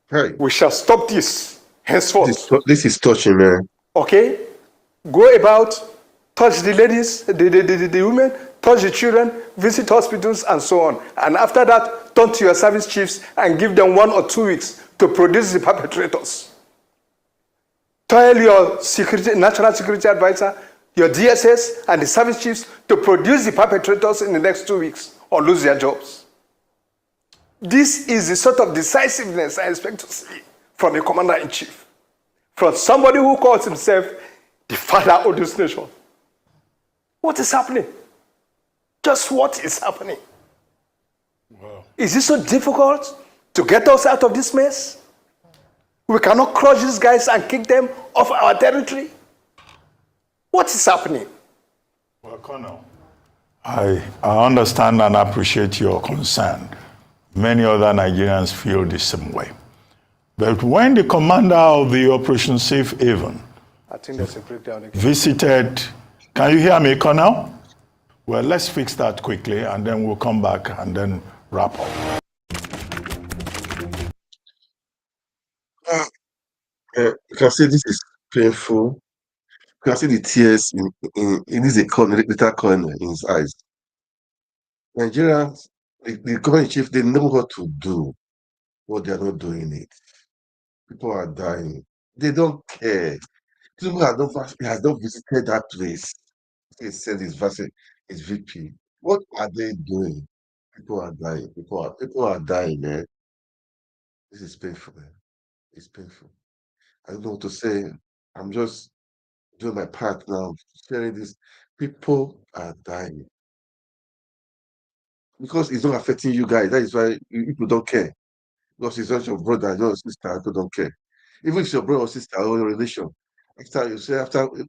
Hey, We shall stop this henceforth. this is touching, man. Okay? Go about, touch the ladies, the women, touch the children, visit hospitals, and so on. And after that, turn to your service chiefs and give them 1 or 2 weeks to produce the perpetrators. Tell your national security advisor, your DSS, and the service chiefs to produce the perpetrators in the next 2 weeks or lose their jobs. This is the sort of decisiveness I expect to see from a commander-in-chief, from somebody who calls himself the father of this nation. What is happening? Just what is happening? Wow. Is it so difficult to get us out of this mess? We cannot crush these guys and kick them off our territory? What is happening? Well, Colonel, I understand and appreciate your concern. Many other Nigerians feel the same way. But when the commander of the Operation Safe Haven I think there's a breakdown again. visited, can you hear me, Colonel? Well, let's fix that quickly and then we'll come back and then wrap up. You can see this is painful. You can see the tears in this little corner in his eyes. Nigerians, the commander-in-chief, they know what to do, but they are not doing it. People are dying. They don't care. People has not visited that place. He said his VP. What are they doing? People are dying. People are dying, man. This is painful, man. It's painful. I don't know what to say. I'm just doing my part now, sharing this. People are dying. Because it's not affecting you guys. That is why people don't care. Because it's not your brother, it's not your sister, people don't care. Even if it's your brother or sister or your relation, after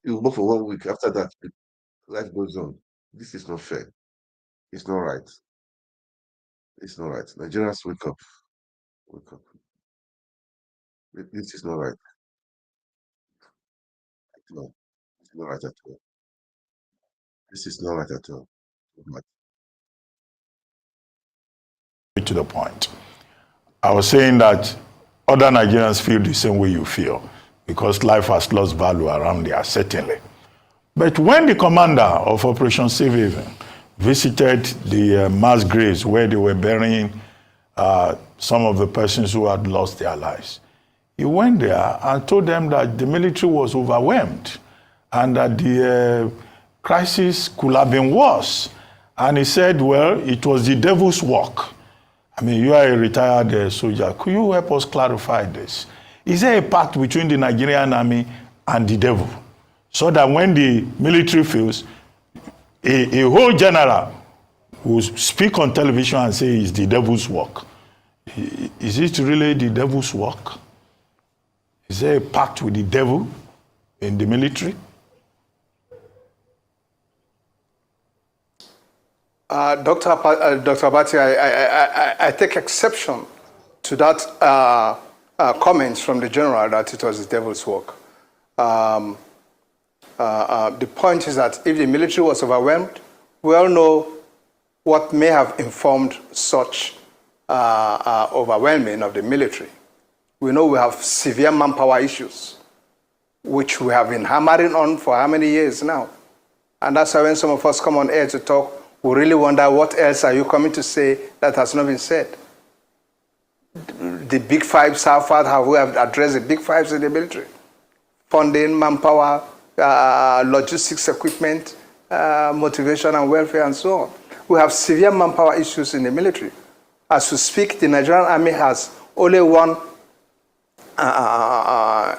you work for 1 week, after that, life goes on. This is not fair. It's not right. It's not right. Nigerians, wake up. Wake up. This is not right. No, it's not right at all. This is not right at all. To the point. I was saying that other Nigerians feel the same way you feel because life has lost value around there, certainly. But when the commander of Operation Safe Haven visited the mass graves where they were burying some of the persons who had lost their lives, he went there and told them that the military was overwhelmed and that the crisis could have been worse. And he said, well, it was the devil's work. I mean, you are a retired soldier. Could you help us clarify this? Is there a pact between the Nigerian army and the devil? So that when the military fails, a whole general will speak on television and say it's the devil's work. Is it really the devil's work? Is there a pact with the devil in the military? Dr. Abati, I take exception to that comment from the general that it was the devil's work. The point is that if the military was overwhelmed, we all know what may have informed such overwhelming of the military. We know we have severe manpower issues, which we have been hammering on for how many years now. And that's why when some of us come on air to talk, we really wonder what else are you coming to say that has not been said. The big fives, how far have we addressed the big fives in the military? Funding, manpower, logistics equipment, motivation and welfare and so on. We have severe manpower issues in the military. As we speak, the Nigerian Army has only one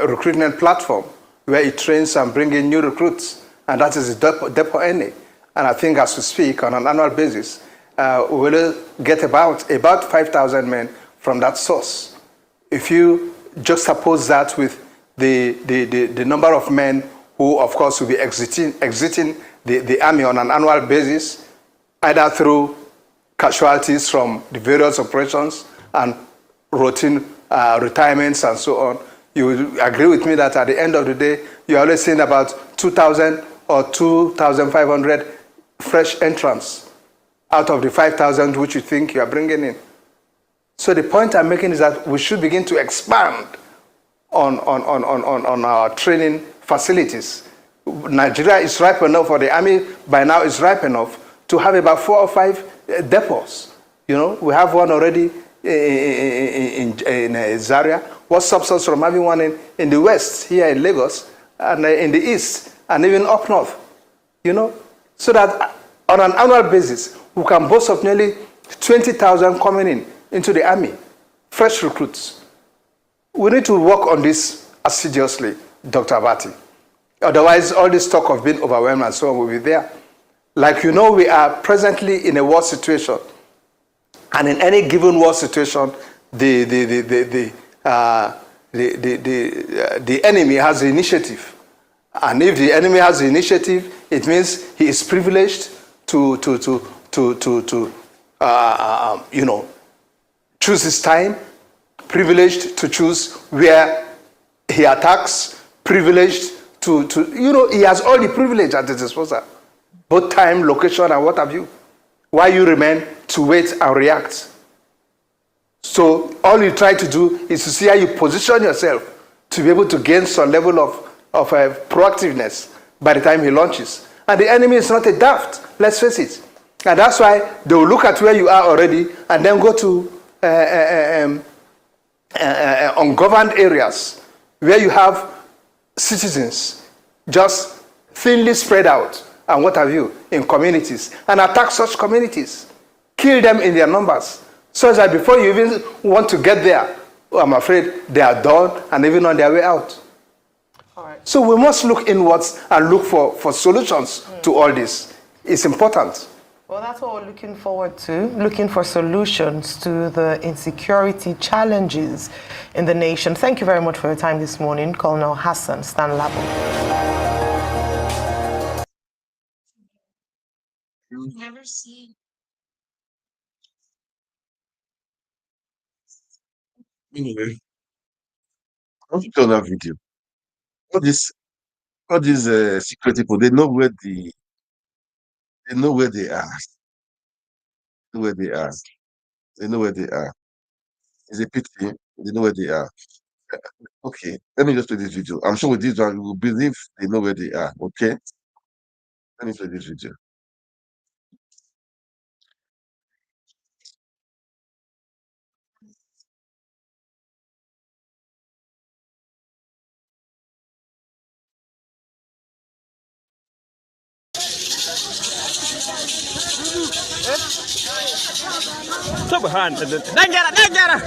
recruitment platform where it trains and brings in new recruits, and that is the Depot NA. And I think as we speak, on an annual basis, we will get about 5,000 men from that source. If you juxtapose that with the number of men who, of course, will be exiting the army on an annual basis, either through casualties from the various operations and routine retirements and so on, you will agree with me that at the end of the day, you're always seeing about 2,000 or 2,500 fresh entrants out of the 5,000 which you think you are bringing in. So the point I'm making is that we should begin to expand on our training facilities. Nigeria is ripe enough, or the army by now is ripe enough to have about 4 or 5 depots. You know, we have one already in Zaria. What stops us from having one in the west, here in Lagos, and in the east, and even up north? You know, so that on an annual basis, we can boast of nearly 20,000 coming into the army, fresh recruits. We need to work on this assiduously, Dr. Abati. Otherwise, all this talk of being overwhelmed and so on will be there. Like you know, we are presently in a war situation. And in any given war situation, the enemy has the initiative. And if the enemy has the initiative, it means he is privileged to you know, choose his time, privileged to choose where he attacks, privileged to you know, he has all the privilege at his disposal, both time, location, and what have you. Why you remain to wait and react? So all you try to do is to see how you position yourself to be able to gain some level of proactiveness by the time he launches. And the enemy is not a daft, let's face it. And that's why they will look at where you are already and then go to ungoverned areas where you have citizens just thinly spread out and what have you in communities, and attack such communities, kill them in their numbers, so that before you even want to get there, I'm afraid they are done and even on their way out. All right. So we must look inwards and look for solutions to all this. It's important. Well, that's what we're looking forward to, looking for solutions to the insecurity challenges in the nation. Thank you very much for your time this morning, Colonel Hassan Stanlabo. Never see. Anyway, I want to tell that video. All these security people, they know where they know where they are. They know where they are. They know where they are. It's a pity. They know where they are. Okay, let me just play this video. I'm sure with this one, you will believe they know where they are. Okay, let me play this video. Subhanallah. Dangara.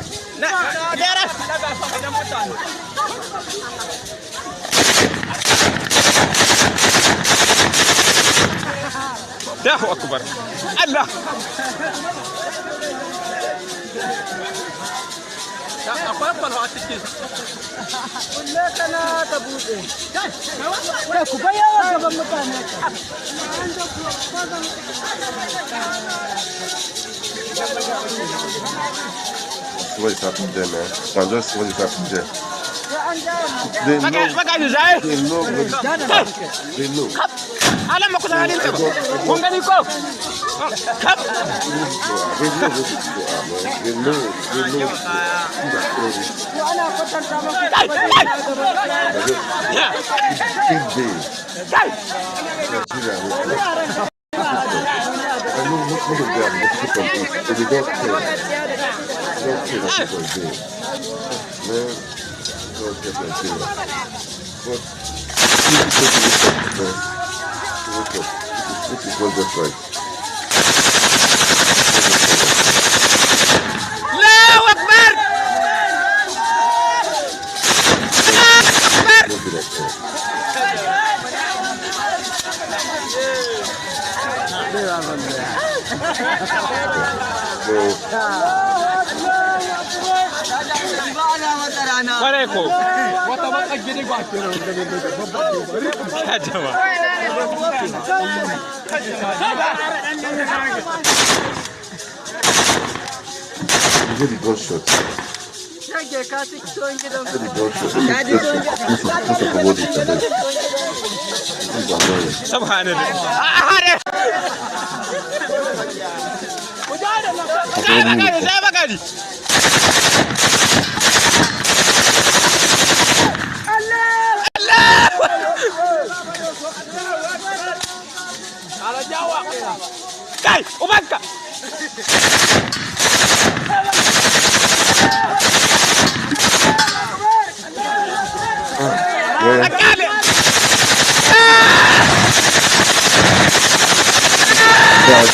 Allahu Akbar. Allah. What is happening there, man? Now just see what is happening there. They know. They know. This is not just right. Allahu Akbar. Pareko. You get the gunshot. Kai, ubanka. Yeah. Akali. But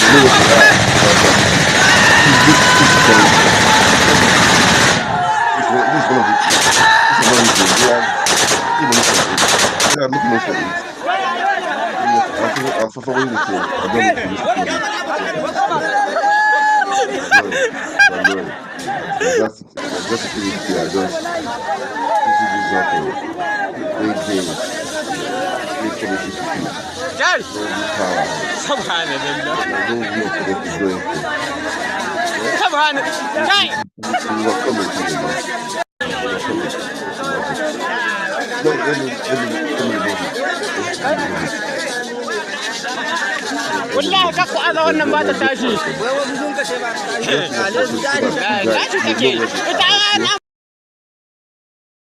you know what they are. This is one of the this is one of the they are making noise of it. They are making noise of it. I'm following the thing. I don't need to listen to it. It's annoying. It's just sitting here. I just using this one to play games, play information to you. Kai. Don't give power. Subhanallah. Don't work for them to do anything. Subhanallah. Kai. You are coming to me, man. You are coming. Let me remove it. Wallahi kako aza wannan ba ta tashi.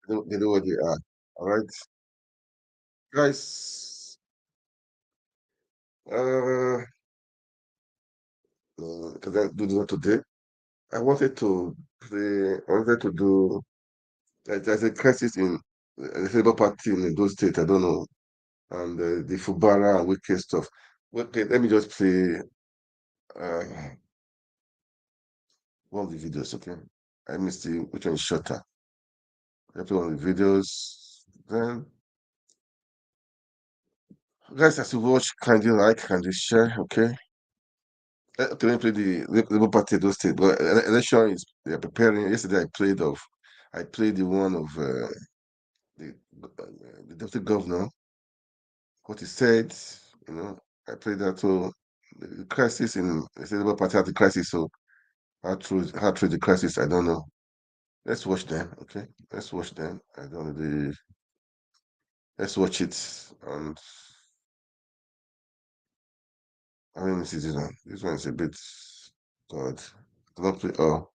They know what they are. All right, guys. Because I do that today. I wanted to play. I wanted to do. There's a crisis in the Labour Party in those states. I don't know, and the Fubara and Wike stuff. Okay, let me just play one of the videos. Okay, I missed the which one is shorter. I play one of the videos. Then, guys, as you watch, kindly like, kindly share. Okay. Okay, let me play the Labour Party those states. But election is they are preparing. Yesterday, I played the one of the deputy governor. What he said, you know, I played that. So the crisis in the Labour Party had the crisis. So how through the crisis, I don't know. Let's watch them. Okay, let's watch them. I don't know let's watch it. And I mean, this one is a bit God. Not play. Oh.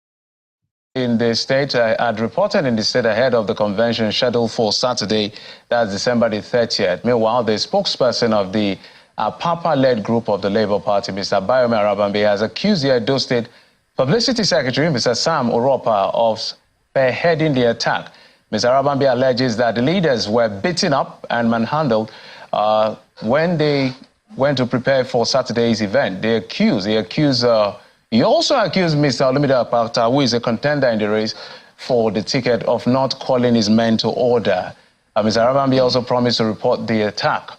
In the state, I had reported in the state ahead of the convention scheduled for Saturday, that's December the 30th. Meanwhile, the spokesperson of the Papa-led group of the Labour Party, Mr. Bayomi Arabambe, has accused the Edo State Publicity Secretary, Mr. Sam Oropa, of spearheading the attack. Mr. Arabambe alleges that the leaders were beaten up and manhandled when they went to prepare for Saturday's event. He also accused Mr. Olumide Akpata, who is a contender in the race for the ticket, of not calling his men to order. Mr. Arabambe also promised to report the attack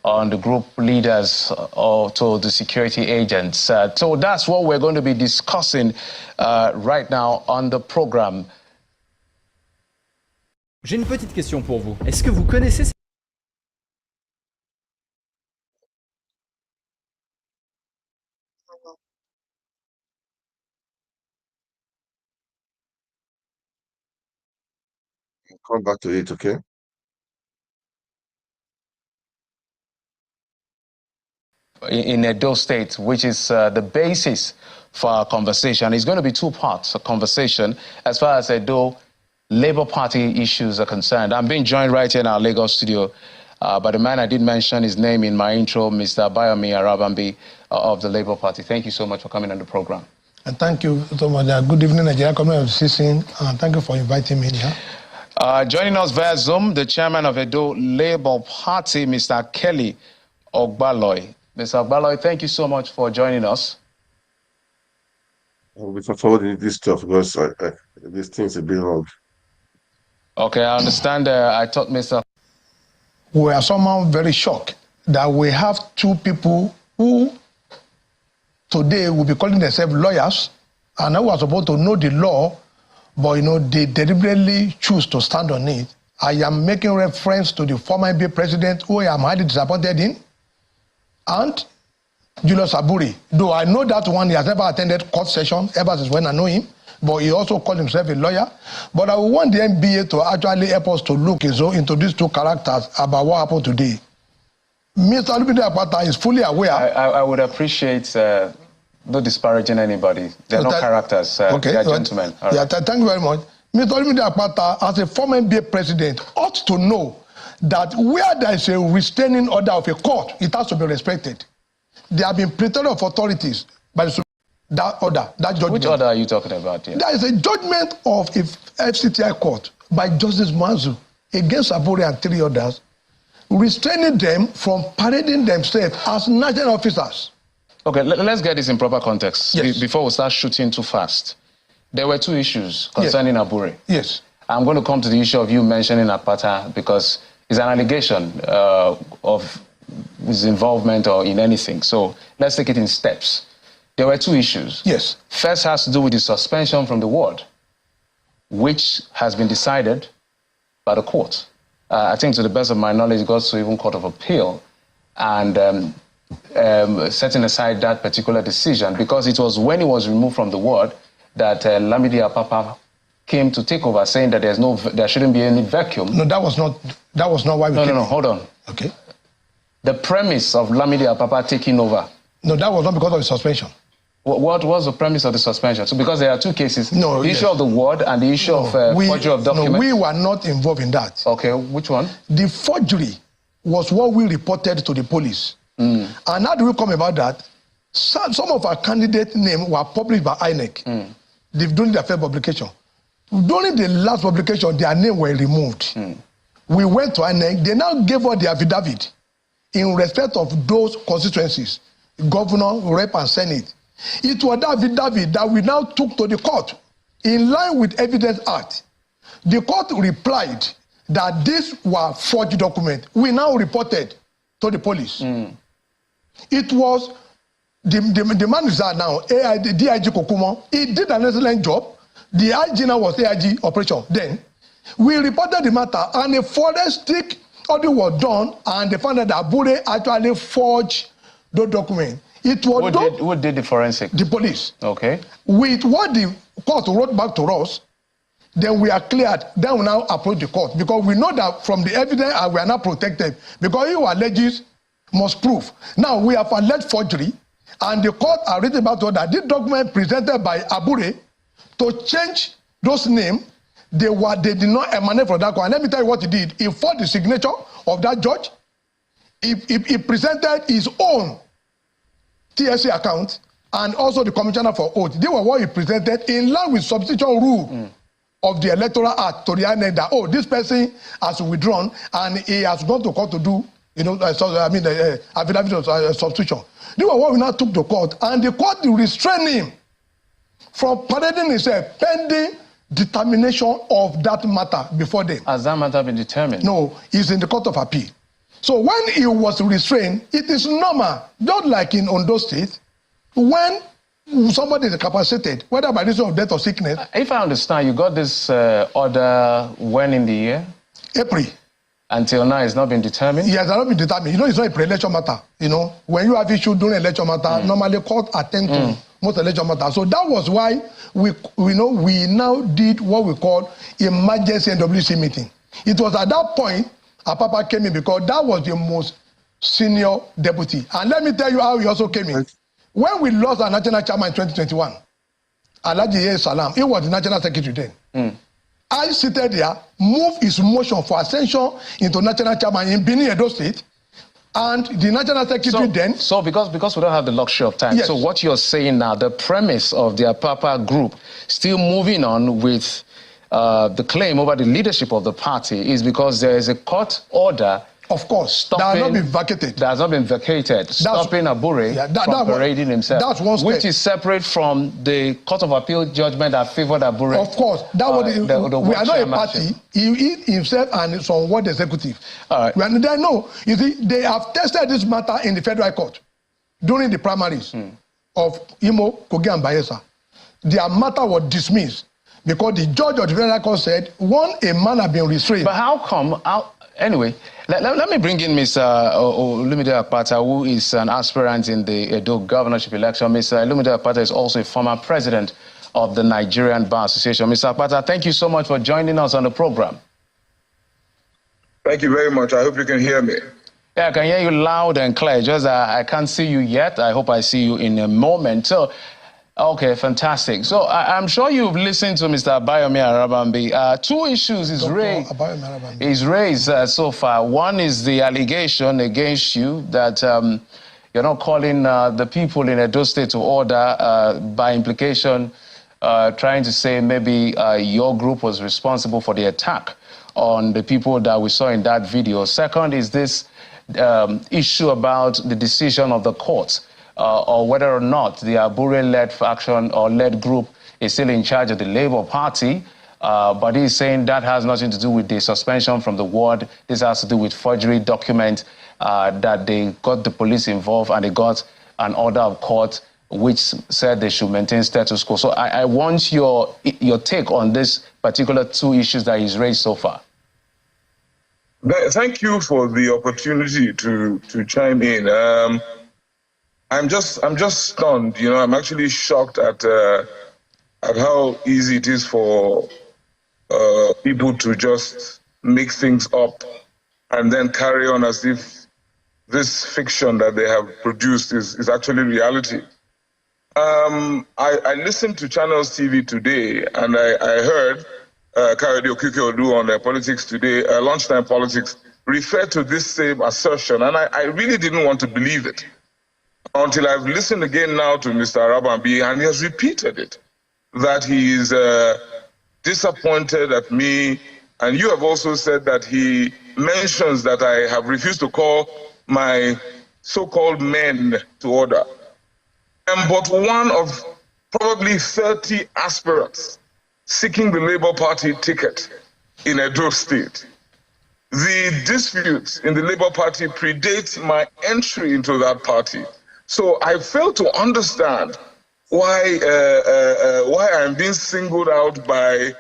on the group leaders to the security agents. So that's what we're going to be discussing right now on the program. J'ai une petite question pour vous. Est-ce que vous connaissez Come back to it, okay? In Edo State, which is the basis for our conversation. It's going to be two parts, a conversation as far as Edo Labour Party issues are concerned. I'm being joined right here in our Lagos studio by the man I did mention his name in my intro, Mr. Bayomi Arabambe of the Labour Party. Thank you so much for coming on the program. And thank you so much. Good evening, Nigeria community of citizen. Thank you for inviting me here. Joining us via Zoom, the chairman of Edo Labour Party, Mr. Kelly Ogbaloy. Mr. Ogbaloy, thank you so much for joining us. I'll be forwarding this stuff because this thing's a bit long. Okay, I understand. I thought Mr. We are somehow very shocked that we have two people who today will be calling themselves lawyers and who are supposed to know the law, but they deliberately choose to stand on it. I am making reference to the former NBA president, who I am highly disappointed in, and Julius Aburi. Though I know that one, he has never attended court session ever since when I know him, but he also called himself a lawyer. But I want the NBA to actually help us to look into these two characters about what happened today. Mr. Olumide Akpata is fully aware. I would appreciate not disparaging anybody. They're not characters. Okay, they're gentlemen. Yeah, thank you very much. Mr. Olumide Akpata, as a former NBA president, ought to know that where there is a restraining order of a court, it has to be respected. They have been pretended of authorities by the that order, that judgment. Which order are you talking about here? There is a judgment of a FCTI court by Justice Mazu against Abure and 3 others, restraining them from parading themselves as national officers. Okay, let's get this in proper context Yes. before we start shooting too fast. There were 2 issues concerning Abure. Yes. I'm going to come to the issue of you mentioning Akpata because it's an allegation of his involvement or in anything. So let's take it in steps. There were 2 issues. Yes. First has to do with the suspension from the ward, which has been decided by the court. I think to the best of my knowledge, it goes to even Court of Appeal and setting aside that particular decision because it was when he was removed from the ward that Lamidi Apapa came to take over, saying that there shouldn't be any vacuum. No, that was not why we came. No, hold on. Okay. The premise of Lamidi Apapa taking over. No, that was not because of the suspension. What was the premise of the suspension? So because there are 2 cases, no, the issue of the ward and the issue of forgery of documents. No, we were not involved in that. Okay, which one? The forgery was what we reported to the police. And how do we come about that? Some of our candidate names were published by INEC during their first publication. During the last publication, their names were removed. We went to INEC. They now gave us the affidavit in respect of those constituencies, governor, rep, and senate. It was that affidavit that we now took to the court in line with Evidence Act. The court replied that these were forged documents. We now reported to the police. It was the manager now, DIG Kokumo. He did an excellent job. The IG now was AIG operation. Then we reported the matter, and a forensic audit was done, and they found that Abure actually forged the document. It was who did the forensic? The police. Okay. With what the court wrote back to us, then we are cleared. Then we now approach the court because we know that from the evidence we are not protected because you alleges must prove. Now we have alleged forgery, and the court are written back to us that this document presented by Abure to change those names, they did not emanate from that court. And let me tell you what he did. He forged the signature of that judge. He presented his own TSA account and also the commissioner for oath. They were what he presented in line with substitution rule of the Electoral Act to the INEC that, this person has withdrawn and he has gone to court to do, affidavit of substitution. They were what we now took to court, and the court restrained him from parading himself pending determination of that matter before them. Has that matter been determined? No, it's in the Court of Appeal. So when he was restrained, it is normal, just like in Ondo State, when somebody is incapacitated, whether by reason of death or sickness. If I understand, you got this order when in the year? April. Until now, it's not been determined? Yes, it's not been determined. It's not a pre-election matter. When you have issue during election matter, normally court attend to most election matter. So that was why we now did what we call emergency NWC meeting. It was at that point Apapa came in because that was the most senior deputy. And let me tell you how he also came in. When we lost our national chairman in 2021, Alhaji Salam, he was the national secretary then. I seated there, moved his motion for ascension into national chairman in Benin, Edo State, and the national secretary then. So because we don't have the luxury of time, yes. So what you're saying now, the premise of the Apapa group still moving on with the claim over the leadership of the party is because there is a court order. Of course, that has not been vacated. That has not been vacated, stopping Abure from parading himself. That's one step. Which is separate from the Court of Appeal judgment that favored Abure. Of course, that was we are not a party. He himself and some ward executive. All right. You see, they have tested this matter in the federal court during the primaries of Imo, Kogi, and Bayelsa. Their matter was dismissed because the judge of the federal court said, a man had been restrained. But how come? Anyway, let me bring in Mr. Olumide Akpata, who is an aspirant in the Edo governorship election. Mr. Olumide Akpata is also a former president of the Nigerian Bar Association. Mr. Akpata, thank you so much for joining us on the program. Thank you very much. I hope you can hear me. Yeah, I can hear you loud and clear. Just I can't see you yet. I hope I see you in a moment. So, okay, fantastic. So I'm sure you've listened to Mr. Abayomi Arabambi. 2 issues is raised so far. One is the allegation against you that You're not calling the people in Edo State to order, by implication, trying to say maybe your group was responsible for the attack on the people that we saw in that video. Second is this issue about the decision of the court or whether or not the Abure-led faction or led group is still in charge of the Labour Party. But he's saying that has nothing to do with the suspension from the ward. This has to do with forgery document that they got the police involved and they got an order of court which said they should maintain status quo. So I want your take on this particular two issues that he's raised so far. Thank you for the opportunity to chime in. I'm just stunned. You know, I'm actually shocked at how easy it is for people to just make things up and then carry on as if this fiction that they have produced is actually reality. I listened to Channels TV today, and I heard Kayode Okike-Olu on Politics Today, Lunchtime Politics, refer to this same assertion, and I really didn't want to believe it until I've listened again now to Mr. Arabambi, and he has repeated it, that he is disappointed at me, and you have also said that he mentions that I have refused to call my so-called men to order. I'm but one of probably 30 aspirants seeking the Labour Party ticket in Edo State. The disputes in the Labour Party predate my entry into that party. So I fail to understand why I'm being singled out by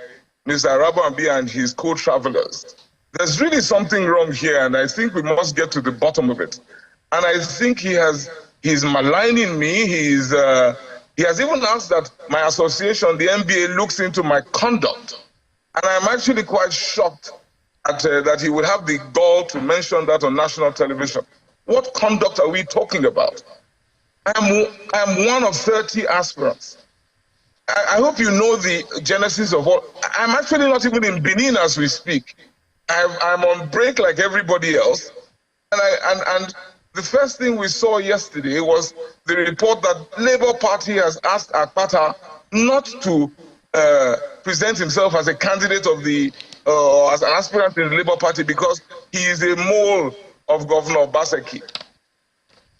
Mr. Arabambi and his co-travelers. There's really something wrong here, and I think we must get to the bottom of it. And I think he's maligning me. He has even asked that my association, the NBA, looks into my conduct. And I'm actually quite shocked at, that he would have the gall to mention that on national television. What conduct are we talking about? I'm one of 30 aspirants. I hope you know the genesis of what. I'm actually not even in Benin as we speak. I'm on break like everybody else. And the first thing we saw yesterday was the report that Labour Party has asked Akpata not to present himself as a candidate of the, as an aspirant in the Labour Party because he is a mole of Governor Obaseki.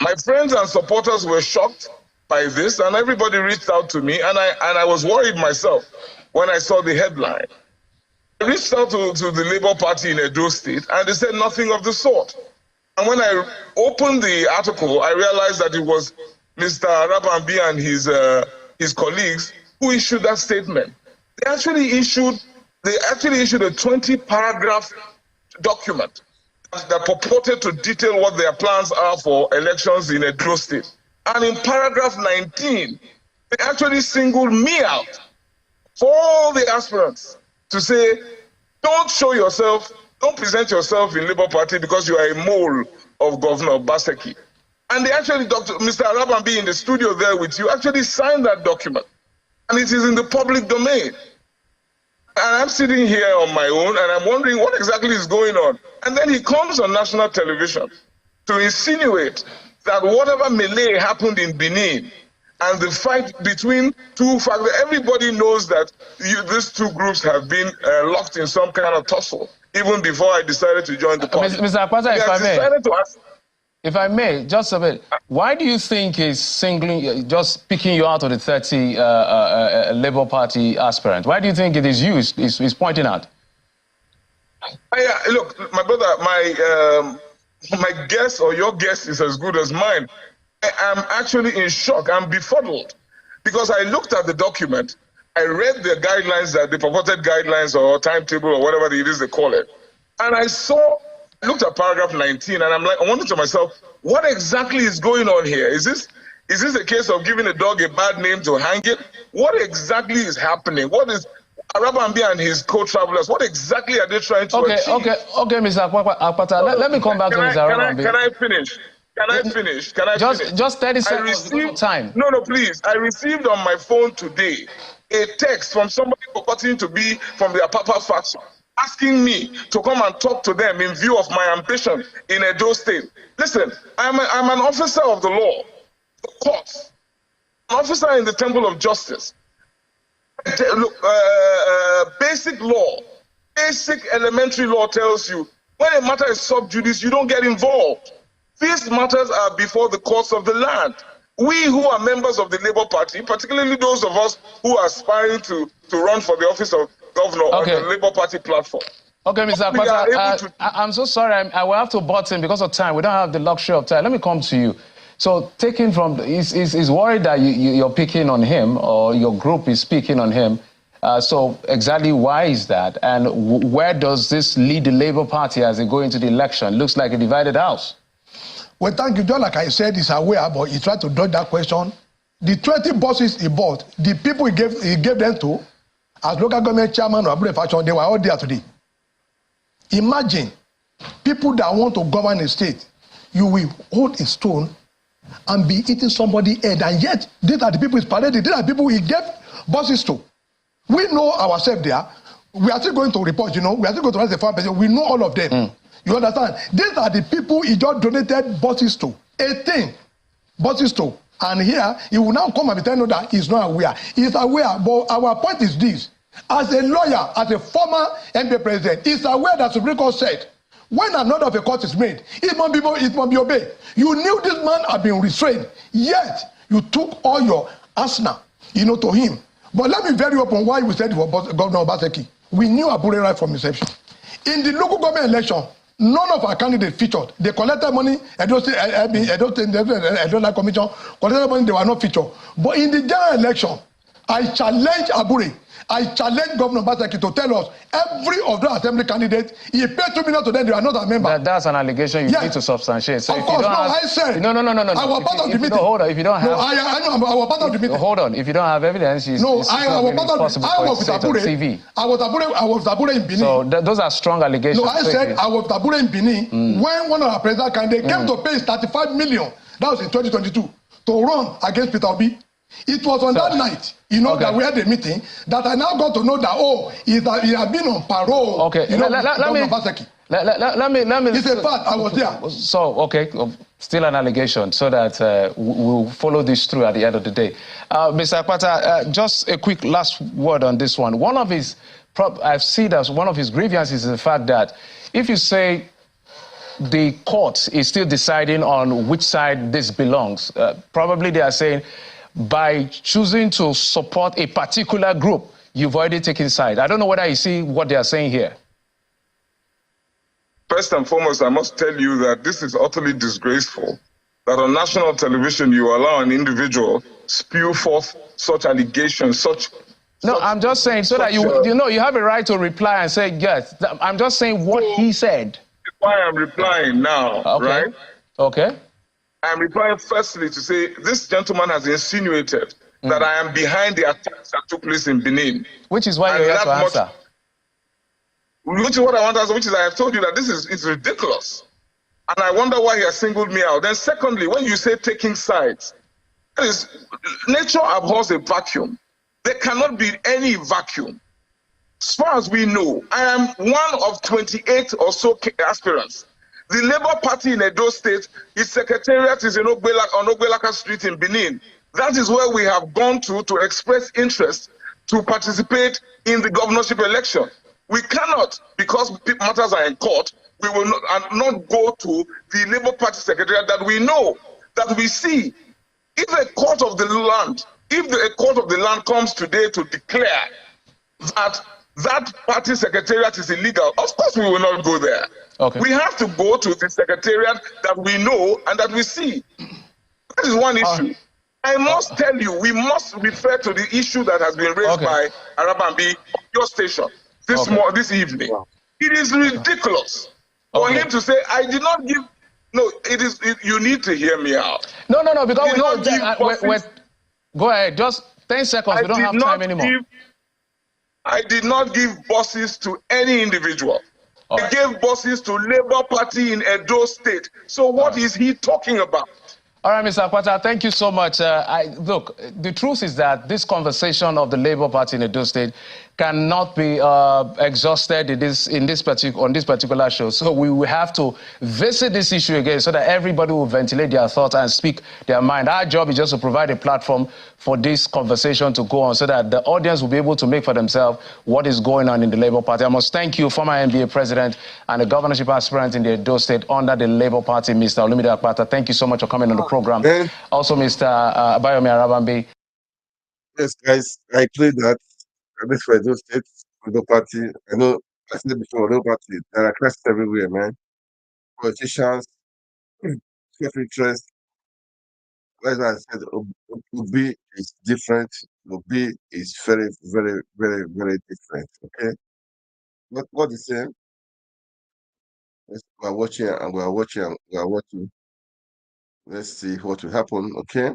My friends and supporters were shocked by this, and everybody reached out to me, and I was worried myself when I saw the headline. I reached out to the Labour Party in Edo State, and they said nothing of the sort. And when I opened the article, I realized that it was Mr. Arabambi and his colleagues who issued that statement. They actually issued a 20-paragraph document that purported to detail what their plans are for elections in Edo State. And in paragraph 19, they actually singled me out for all the aspirants to say, don't show yourself, don't present yourself in Labour Party because you are a mole of Governor Obaseki. And they actually, Mr. Arabambi in the studio there with you, actually signed that document. And it is in the public domain. And I'm sitting here on my own and I'm wondering what exactly is going on. And then he comes on national television to insinuate that whatever melee happened in Benin and the fight between two factions, everybody knows that these two groups have been locked in some kind of tussle, even before I decided to join the party. Mr. Akpata, if I may, just a bit, why do you think he's just picking you out of the 30 Labour Party aspirant? Why do you think it is used, he's pointing out? Look, my brother, my guess or your guess is as good as mine. I am actually in shock. I'm befuddled because I looked at the document. I read the guidelines, the purported guidelines or timetable or whatever it is they call it. And I looked at paragraph 19 and I'm like, I wondered to myself, what exactly is going on here? Is this a case of giving a dog a bad name to hang it? What exactly is happening? What is Arabambi and his co-travelers, what exactly are they trying to achieve? Okay, Mr. Akpata, let me come back to Mr. Arabambi. Can I finish? Can I finish? Just 30 seconds time. No, please. I received on my phone today a text from somebody purporting to be from the Apapa faction asking me to come and talk to them in view of my ambition in Edo State. Listen, I'm an officer of the law, the courts, an officer in the Temple of Justice. Look, basic law, basic elementary law tells you when a matter is sub judice, you don't get involved. These matters are before the courts of the land. We who are members of the Labour Party, particularly those of us who are aspiring to run for the office of governor on the Labour Party platform. Okay, Mr. Akpata, I'm so sorry. I will have to butt in because of time. We don't have the luxury of time. Let me come to you. So, taking from, he's worried that you're picking on him, or your group is picking on him. So, exactly why is that? And where does this lead the Labour Party as they go into the election? Looks like a divided house. Well, thank you. Just like I said, he's aware, but he tried to dodge that question. The 20 buses he bought, the people he gave them to, as local government chairman or Abure faction, they were all there today. Imagine people that want to govern a state, you will hold a stone and be eating somebody's head, and yet these are the people he's paraded, these are the people he gave buses to. We know ourselves there. We are still going to report, you know, we are still going to write the 5%. We know all of them. You understand? These are the people he just donated buses to. 18 buses to. And here, he will now come and be telling you that he's not aware. He's aware, but our point is this. As a lawyer, as a former MP president, he's aware that Supreme Court said, when an order of a court is made, it must be obeyed. You knew this man had been restrained, yet you took all your arsenal, you know, to him. But let me be very open why we said for Governor Obaseki. We knew Abure right from inception. In the local government election, none of our candidates featured. They collected money, Edo Commission collected money, they were not featured. But in the general election, I challenge Abure, I challenge Governor Obaseki to tell us every of the assembly candidates, he paid 2 million to them, they are not a member. That's an allegation you need to substantiate. So of course, no, I said. No. I was part of the meeting. Hold on, if you don't have. No, I know, I was part of the meeting. Hold on, if you don't have evidence, I was with Abure. I was Abure in Benin. So those are strong allegations. No, I said I was Abure in Benin when one of our president candidates came to pay 35 million. That was in 2022 to run against Peter Obi. It was on that night, you know, that we had a meeting, that I now got to know that, oh, he had been on parole. Okay, you know, let me. It's a fact, I was there. So, okay, still an allegation, so that we'll follow this through at the end of the day. Mr. Akpata, just a quick last word on this one. One of his, I've seen as one of his grievances is the fact that if you say the court is still deciding on which side this belongs, probably they are saying, by choosing to support a particular group, you've already taken side. I don't know whether you see what they are saying here. First and foremost, I must tell you that this is utterly disgraceful, that on national television you allow an individual spew forth such allegations, No, I'm just saying so that you know, you have a right to reply and say, yes. I'm just saying what he said. That's why I'm replying now, right? Okay. I'm replying firstly to say this gentleman has insinuated that I am behind the attacks that took place in Benin. Which is why you're here to answer. Which is what I want to answer, which is I have told you that it's ridiculous. And I wonder why he has singled me out. Then secondly, when you say taking sides, nature abhors a vacuum. There cannot be any vacuum. As far as we know, I am one of 28 or so aspirants. The Labour Party in Edo State, its secretariat is on Ogbelaka Street in Benin. That is where we have gone to express interest to participate in the governorship election. We cannot, because matters are in court, we will not go to the Labour Party secretariat that we know, that we see. If a court of the land comes today to declare that party secretariat is illegal, of course we will not go there. Okay. We have to go to the secretariat that we know and that we see. That is one issue. I must tell you, we must refer to the issue that has been raised by Arabambi on your station this evening. Wow. It is ridiculous for him to say, I did not give... No, you need to hear me out. No, because we don't... Go ahead, just 10 seconds. We don't have time anymore. I did not give buses to any individual. I gave buses to Labour Party in Edo State. So what is he talking about? All right, Mr. Akpata, thank you so much. Look, the truth is that this conversation of the Labour Party in Edo State cannot be exhausted on this particular show. So we will have to visit this issue again so that everybody will ventilate their thoughts and speak their mind. Our job is just to provide a platform for this conversation to go on so that the audience will be able to make for themselves what is going on in the Labour Party. I must thank you, former NBA president and the governorship aspirant in the Edo State under the Labour Party, Mr. Olumide Akpata. Thank you so much for coming on the program. Also, Mr. Abayomi Arabambi. Yes, guys, I played that. I live for Edo State, Labour Party. I know, I said before, Labour Party, there are classes everywhere, man. Politicians, self-interest. Like I said, Obi is different. Obi is very, very, very, very different. Okay, what the same? We are watching and we are watching and we are watching. Let's see what will happen. Okay,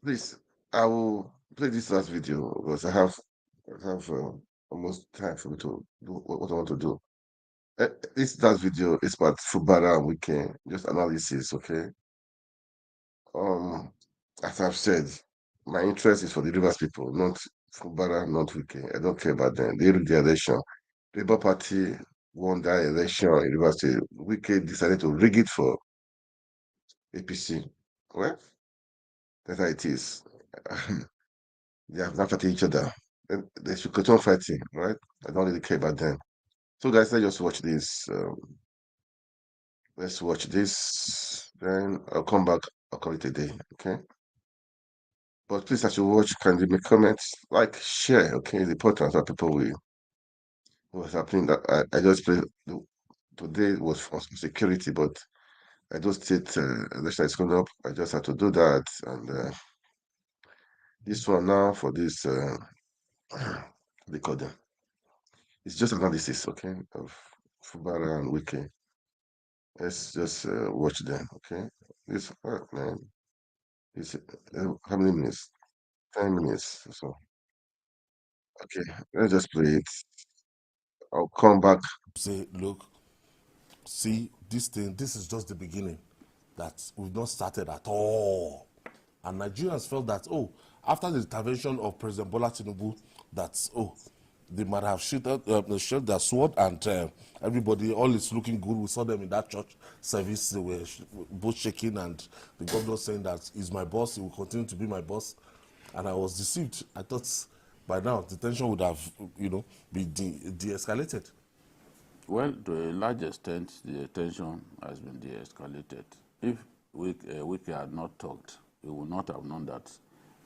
please, I will play this last video because I have almost time for me to do what I want to do. This last video is about Fubara and Wike, just analysis. Okay. As I've said, my interest is for the Rivers people, not Fubara, not Wike. I don't care about them. They rigged the election. The Labour Party won that election in Rivers State. Wike decided to rig it for APC. Well, that's how it is. They have laughed at each other. They should continue fighting, right? I don't really care about them. So, guys, let's just watch this. Let's watch this. Then I'll come back. I'll call it a day. Okay. But please, as you watch, can you make comments, like, share? Okay, it's important that people will. What's happening? That I just played. Today was for security, but I just said election is coming up. I just had to do that, and this one now for this. They call them. It's just analysis, okay, of Fubara and Wike. Let's just watch them, okay? This man, it's how many minutes? 10 minutes or so. Okay, let's just play it. I'll come back. Say, look, see, this is just the beginning. That we've not started at all. And Nigerians felt that, after the intervention of President Bola Tinubu, that, they might have shot their sword and everybody, all is looking good. We saw them in that church service. They were both shaking and the governor saying that he's my boss, he will continue to be my boss. And I was deceived. I thought by now the tension would have, been de-escalated. Well, to a large extent, the tension has been de-escalated. If Wike had not talked, we would not have known that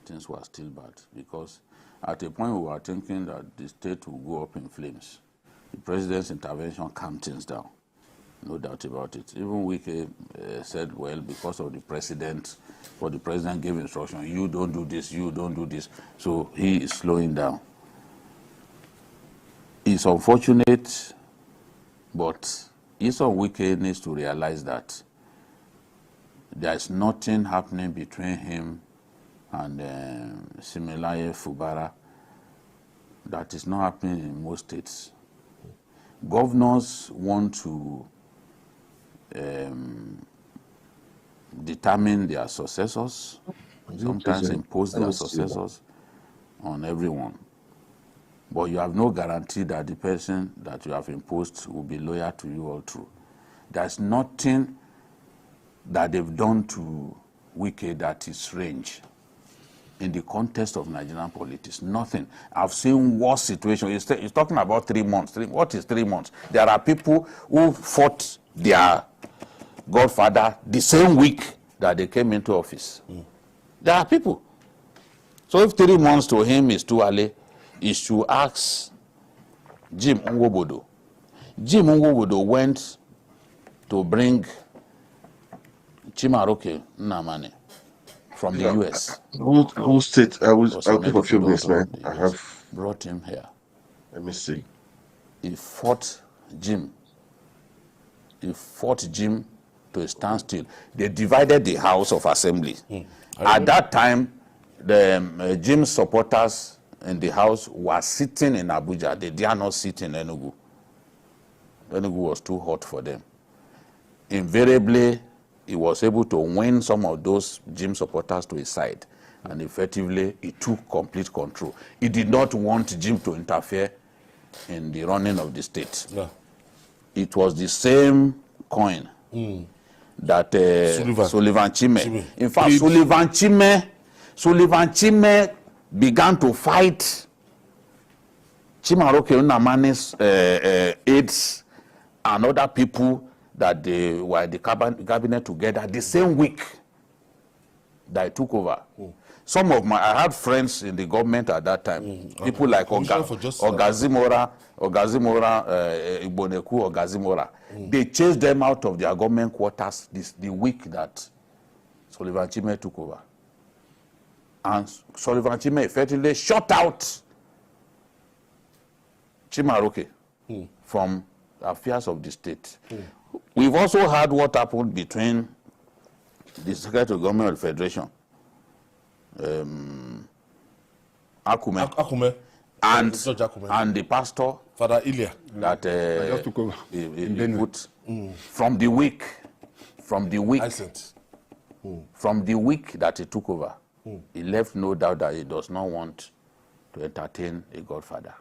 things were still bad, because at a point we were thinking that the state will go up in flames. The president's intervention calmed things down, no doubt about it. Even Wike said, well, because of the president, the president gave instruction, you don't do this, you don't do this. So he is slowing down. It's unfortunate, but Ison Wike needs to realize that there's nothing happening between him and Similaye Fubara that is not happening in most states. Governors want to determine their successors, sometimes impose their successors on everyone. But you have no guarantee that the person that you have imposed will be loyal to you all through. There's nothing that they've done to Wike that is strange in the context of Nigerian politics. Nothing. I've seen worse situations. He's talking about 3 months. What is 3 months? There are people who fought their godfather the same week that they came into office. There are people. So if 3 months to him is too early, is to ask Jim Nwobodo. Jim Nwobodo went to bring Chimaroke Nnamani from the US. Who state? I'll give a few minutes, man. I have brought him here. Let me see. He fought Jim. He fought Jim to a standstill. They divided the House of Assembly. At that time, the Jim supporters in the House were sitting in Abuja. They dare not sit in Enugu. Enugu was too hot for them. Invariably, he was able to win some of those Jim supporters to his side. and effectively he took complete control. He did not want Jim to interfere in the running of the state. Yeah. It was the same coin that Sullivan Chime. In fact, Sullivan Chime began to fight Chimaroke Nnamani's aides and other people that they were in the cabinet together the same week that I took over. Some of I had friends in the government at that time. People like Ogazimora, Igboneku, Ogazimora. They chased them out of their government quarters the week that Sullivan Chime took over. And Sullivan Chime effectively shut out Chimaroke from affairs of the state. We've also had what happened between the Secretary of Government of the Federation, Akume, and the pastor, Father Ilya, that he put from the week that he took over. He left no doubt that he does not want to entertain a godfather.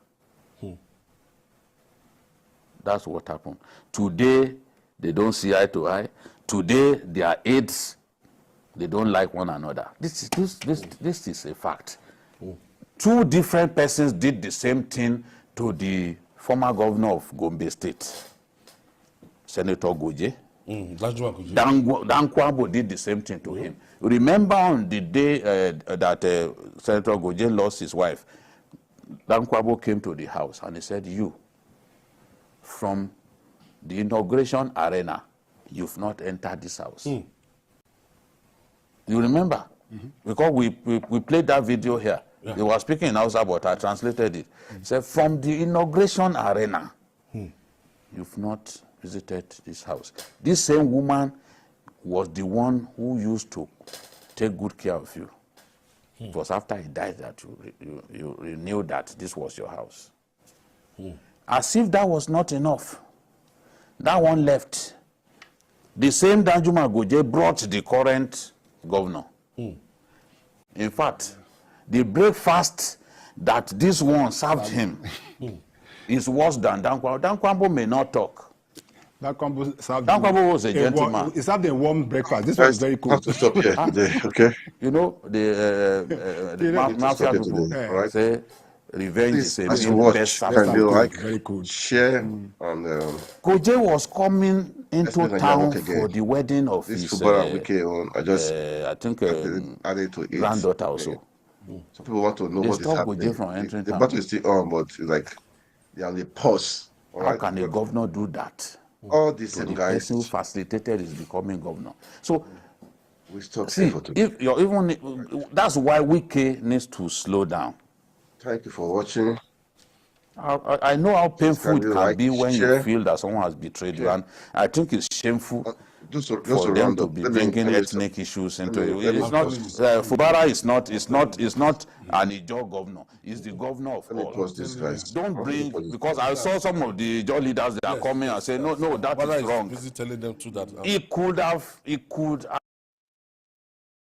That's what happened. Today, they don't see eye to eye. Today, their aides, they don't like one another. This is a fact. Two different persons did the same thing to the former governor of Gombe State, Senator Goje. Dankwabo did the same thing to him. Remember on the day that Senator Goje lost his wife, Dankwabo came to the house and he said, "You, from the inauguration arena, you've not entered this house." You remember? Because we played that video here. He was speaking in Hausa, but I translated it. He said, "From the inauguration arena, you've not visited this house." This same woman was the one who used to take good care of you. It was after he died that you knew that this was your house. As if that was not enough, that one left. The same Danjuma Goje brought the current governor. In fact, the breakfast that this one served him is worse than Dankwabo. Dankwabo may not talk. Dankwabo was a gentleman. He served a warm breakfast. This was very cool. To stop here today, okay? You know, the mafia people say revenge is a best substance. Very cool. Share and Goje was coming into town for the wedding of his I think added to it. Granddaughter also. Some people want to know what is happening. From entering the battle is still on, but it's like they are on a pause. How can a governor do that? All these same guys. The person who facilitated is becoming governor. So we stop. See, if you're even that's why Wike needs to slow down. Thank you for watching. I know how painful it can be when you feel that someone has betrayed you, and I think it's shameful for them to be bringing ethnic issues into it. It's not Fubara is not an Ijaw governor. He's the governor of all. Don't bring, because I saw some of the Ijaw leaders that are coming and say no, that is wrong. Busy telling them to that. He could have.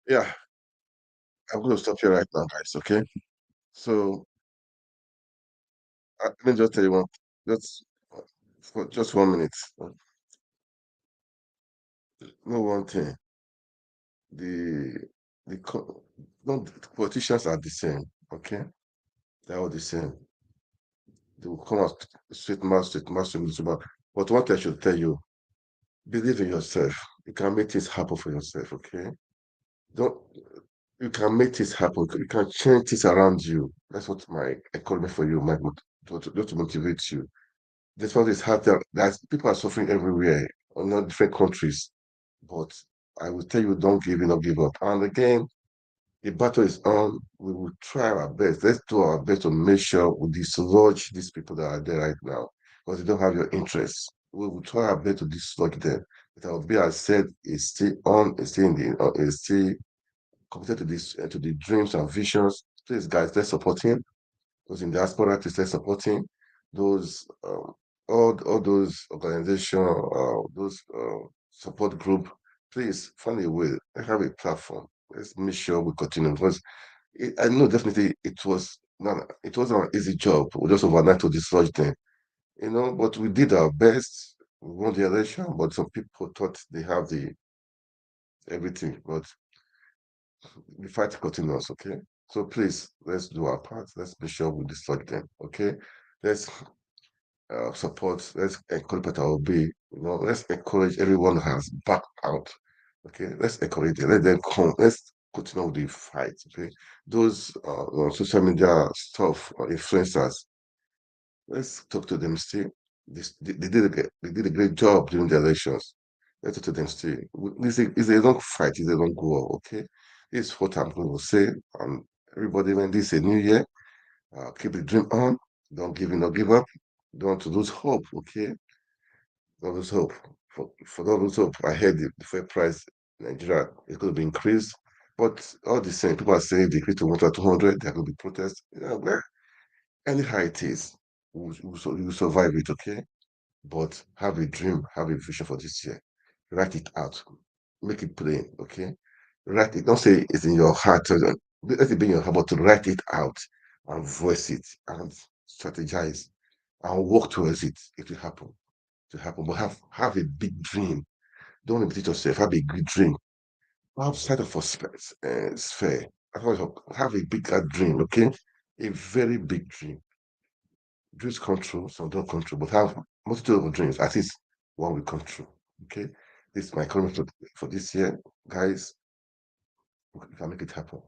Yeah, I'm going to stop here right now, guys. Okay, so. Let me just tell you just 1 minute. No one thing. The politicians are the same. Okay, they're all the same. They will come out straight mouth. But what I should tell you, believe in yourself. You can make things happen for yourself. Okay, you can make things happen. You can change things around you. That's what my economy for you, to motivate you. That's what is hard. That people are suffering everywhere, in different countries. But I will tell you, don't give up. And again, the battle is on. We will try our best. Let's do our best to make sure we dislodge these people that are there right now, because they don't have your interests. We will try our best to dislodge them. But our bill, as said, is still on. It's still committed to the dreams and visions. Please, guys, let's support him. Those in diaspora, please let's support him. Those all those organizations, those support group, please find a way. Let's have a platform. let's make sure we continue because I know definitely it wasn't an easy job. We just overnight to dislodge them, but we did our best. We won the election, but some people thought they have the everything. But the fight continues, okay? So please, let's do our part. Let's be sure we dislodge them, okay? Let's support, let's encourage Peter Obi, let's encourage everyone who has backed out, okay? Let's encourage them, let them come, let's continue with the fight, okay? Those social media stuff, influencers, let's talk to them still. They did a great job during the elections. Let's talk to them still. It's a long fight, it's a long war, okay? This is what I'm going to say. Everybody, when this is a new year, keep the dream on. Don't give in or give up. Don't lose hope, okay? Don't lose hope. For don't lose hope, I heard the fuel price in Nigeria is going to be increased. But all the same, people are saying decrease to 1,200, there will be protests. Well, anyhow it is, you survive it, okay? But have a dream, have a vision for this year. Write it out. Make it plain, okay? Write it. Don't say it's in your heart. Let it be in your heart, but to write it out and voice it and strategize and work towards it. It will happen. It will happen. But have a big dream. Don't limit yourself. Have a good dream. Outside of a sphere. Have a bigger dream, okay? A very big dream. Dreams come true, some don't come true, but have multitude of dreams. At least one will come true. Okay, this is my comment for this year, guys. We can make it happen.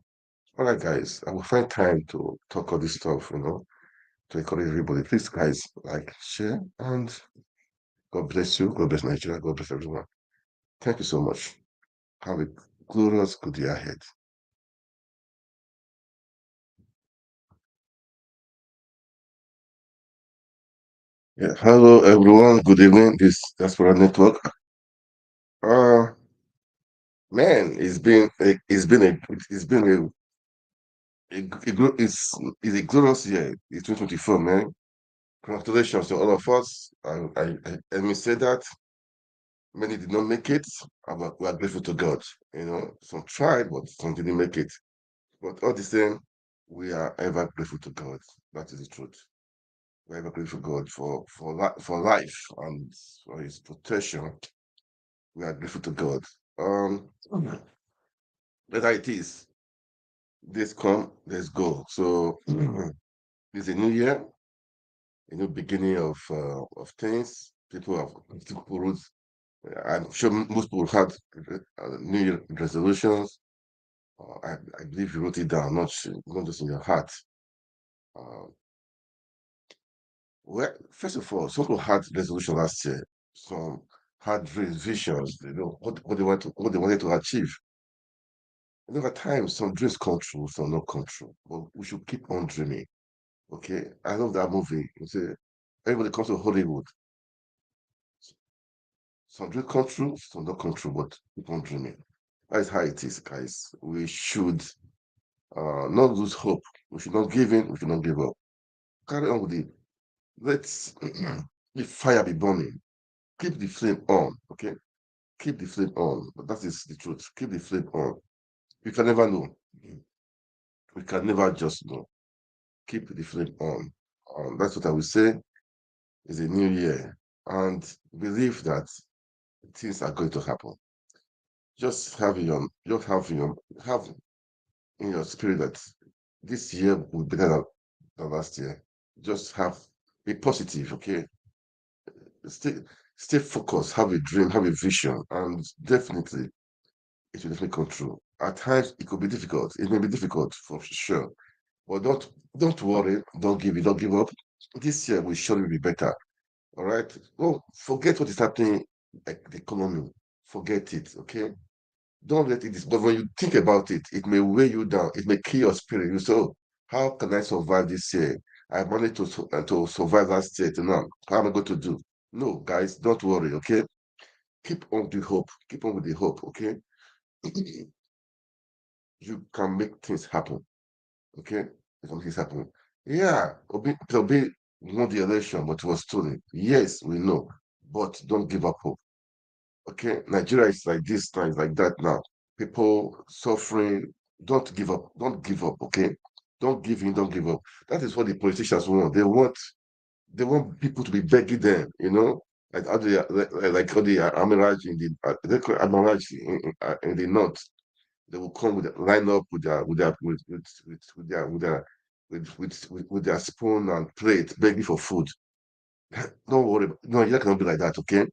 All right, guys. I will find time to talk all this stuff. To encourage everybody. Please, guys, like, share, and God bless you. God bless Nigeria. God bless everyone. Thank you so much. Have a glorious good year ahead. Yeah. Hello, everyone. Good evening. This Diaspora Network. Man, it's a glorious year. It's 2024, man. Congratulations to all of us. Let me say that many did not make it, but we are grateful to God. Some tried, but some didn't make it. But all the same, we are ever grateful to God. That is the truth. We're ever grateful to God for life and for His protection. We are grateful to God. Whether it is this come, let's go. So it's a new year, a new beginning of things. People wrote. I'm sure most people had New Year resolutions. I believe you wrote it down, not just in your heart. Uh, well, first of all, some people had resolution last year. Some had visions. What they wanted to achieve. At times, some dreams come true, some not come true. But we should keep on dreaming. Okay, I love that movie. You say everybody comes to Hollywood. Some dreams come true, some don't come true, but keep on dreaming. That is how it is, guys. We should not lose hope. We should not give in. We should not give up. Carry on with it. Let's the fire be burning. Keep the flame on. Okay, keep the flame on. That is the truth. Keep the flame on. We can never know. We can never just know. Keep the flame on. That's what I will say. It's a new year, and believe that things are going to happen. Just have have in your spirit that this year will be better than last year. Just be positive, okay? Stay stay focused, have a dream, have a vision, and definitely it will definitely come true. At times it could be difficult. It may be difficult for sure. But don't worry, don't give up. This year will surely be better. All right. Well, forget what is happening, like the economy. Forget it, okay? Don't let it. But when you think about it, it may weigh you down. It may kill your spirit. You say, "Oh, how can I survive this year? I managed to survive last year. To now, how am I going to do?" No, guys, don't worry. Okay, keep on the hope. Keep on with the hope. Okay, you can make things happen. Okay, you can make things happen. Yeah, Obi won the election, but it was stolen. Yes, we know, but don't give up hope. Okay, Nigeria is like this now, it's like that now. people suffering. Don't give up. Don't give up, okay? Don't give in, don't give up. That is what the politicians want. They want people to be begging them, like how they like how the Amiraj in the they call Amiraj in the north. They will come with line up with their spoon and plate, begging for food. Don't worry. No, you're not gonna be like that, okay?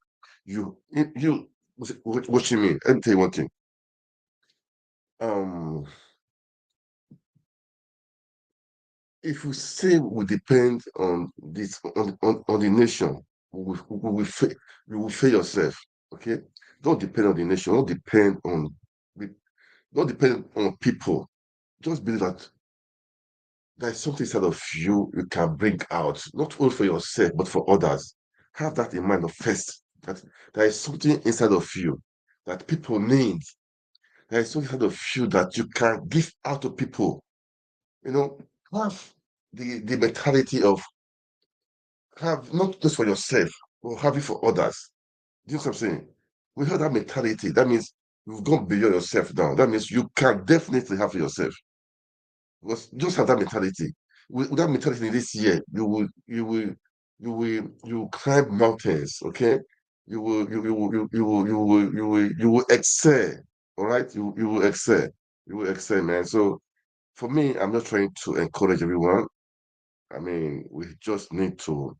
What you mean? Let me tell you one thing. Um, if we say we depend on this on the nation, you will fail yourself. Okay, don't depend on the nation. Don't depend on people. Just believe that there's something inside of you can bring out, not only for yourself but for others. Have that in mind of first. That there is something inside of you that people need. There is something inside of you that you can give out to people. You know, have the mentality of have not just for yourself, but have it for others. Do you know what I'm saying? We have that mentality. That means you've gone beyond yourself now. That means you can definitely have for yourself. Because just have that mentality. With that mentality this year, you will climb mountains, okay? You will excel. All right? You will excel. You will excel, man. So for me, I'm not trying to encourage everyone. I mean, we just need to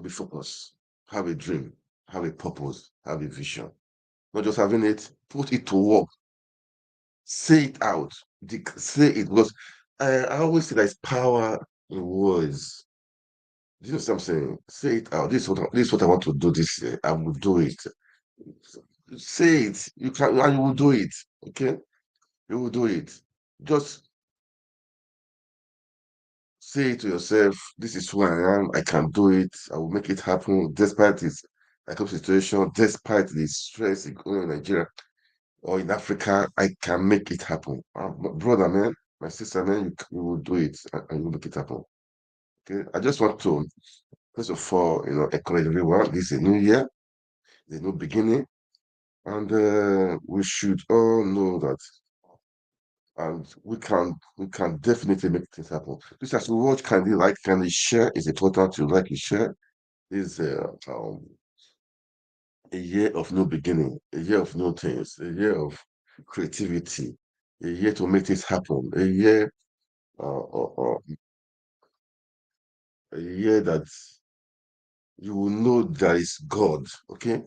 be focused, have a dream, have a purpose, have a vision. Not just having it, put it to work, say it out, say it because I always say there's power in words. Do you know what I'm saying? Say it out. This is what I want to do this year. I will do it. Say it. You can and you will do it. Okay? You will do it. Just say to yourself, this is who I am. I can do it. I will make it happen despite this like situation, despite the stress in Nigeria or in Africa. I can make it happen. My brother, man, my sister, man, you will do it and you will make it happen. Okay. I just want to, first of all, encourage everyone. This is a new year, a new beginning, and we should all know that and we can definitely make things happen. Just as we watch, kindly share? Is it important to like and share? Is a year of new beginning, a year of new things, a year of creativity, a year to make things happen, uh, a year that you will know there is God. Okay,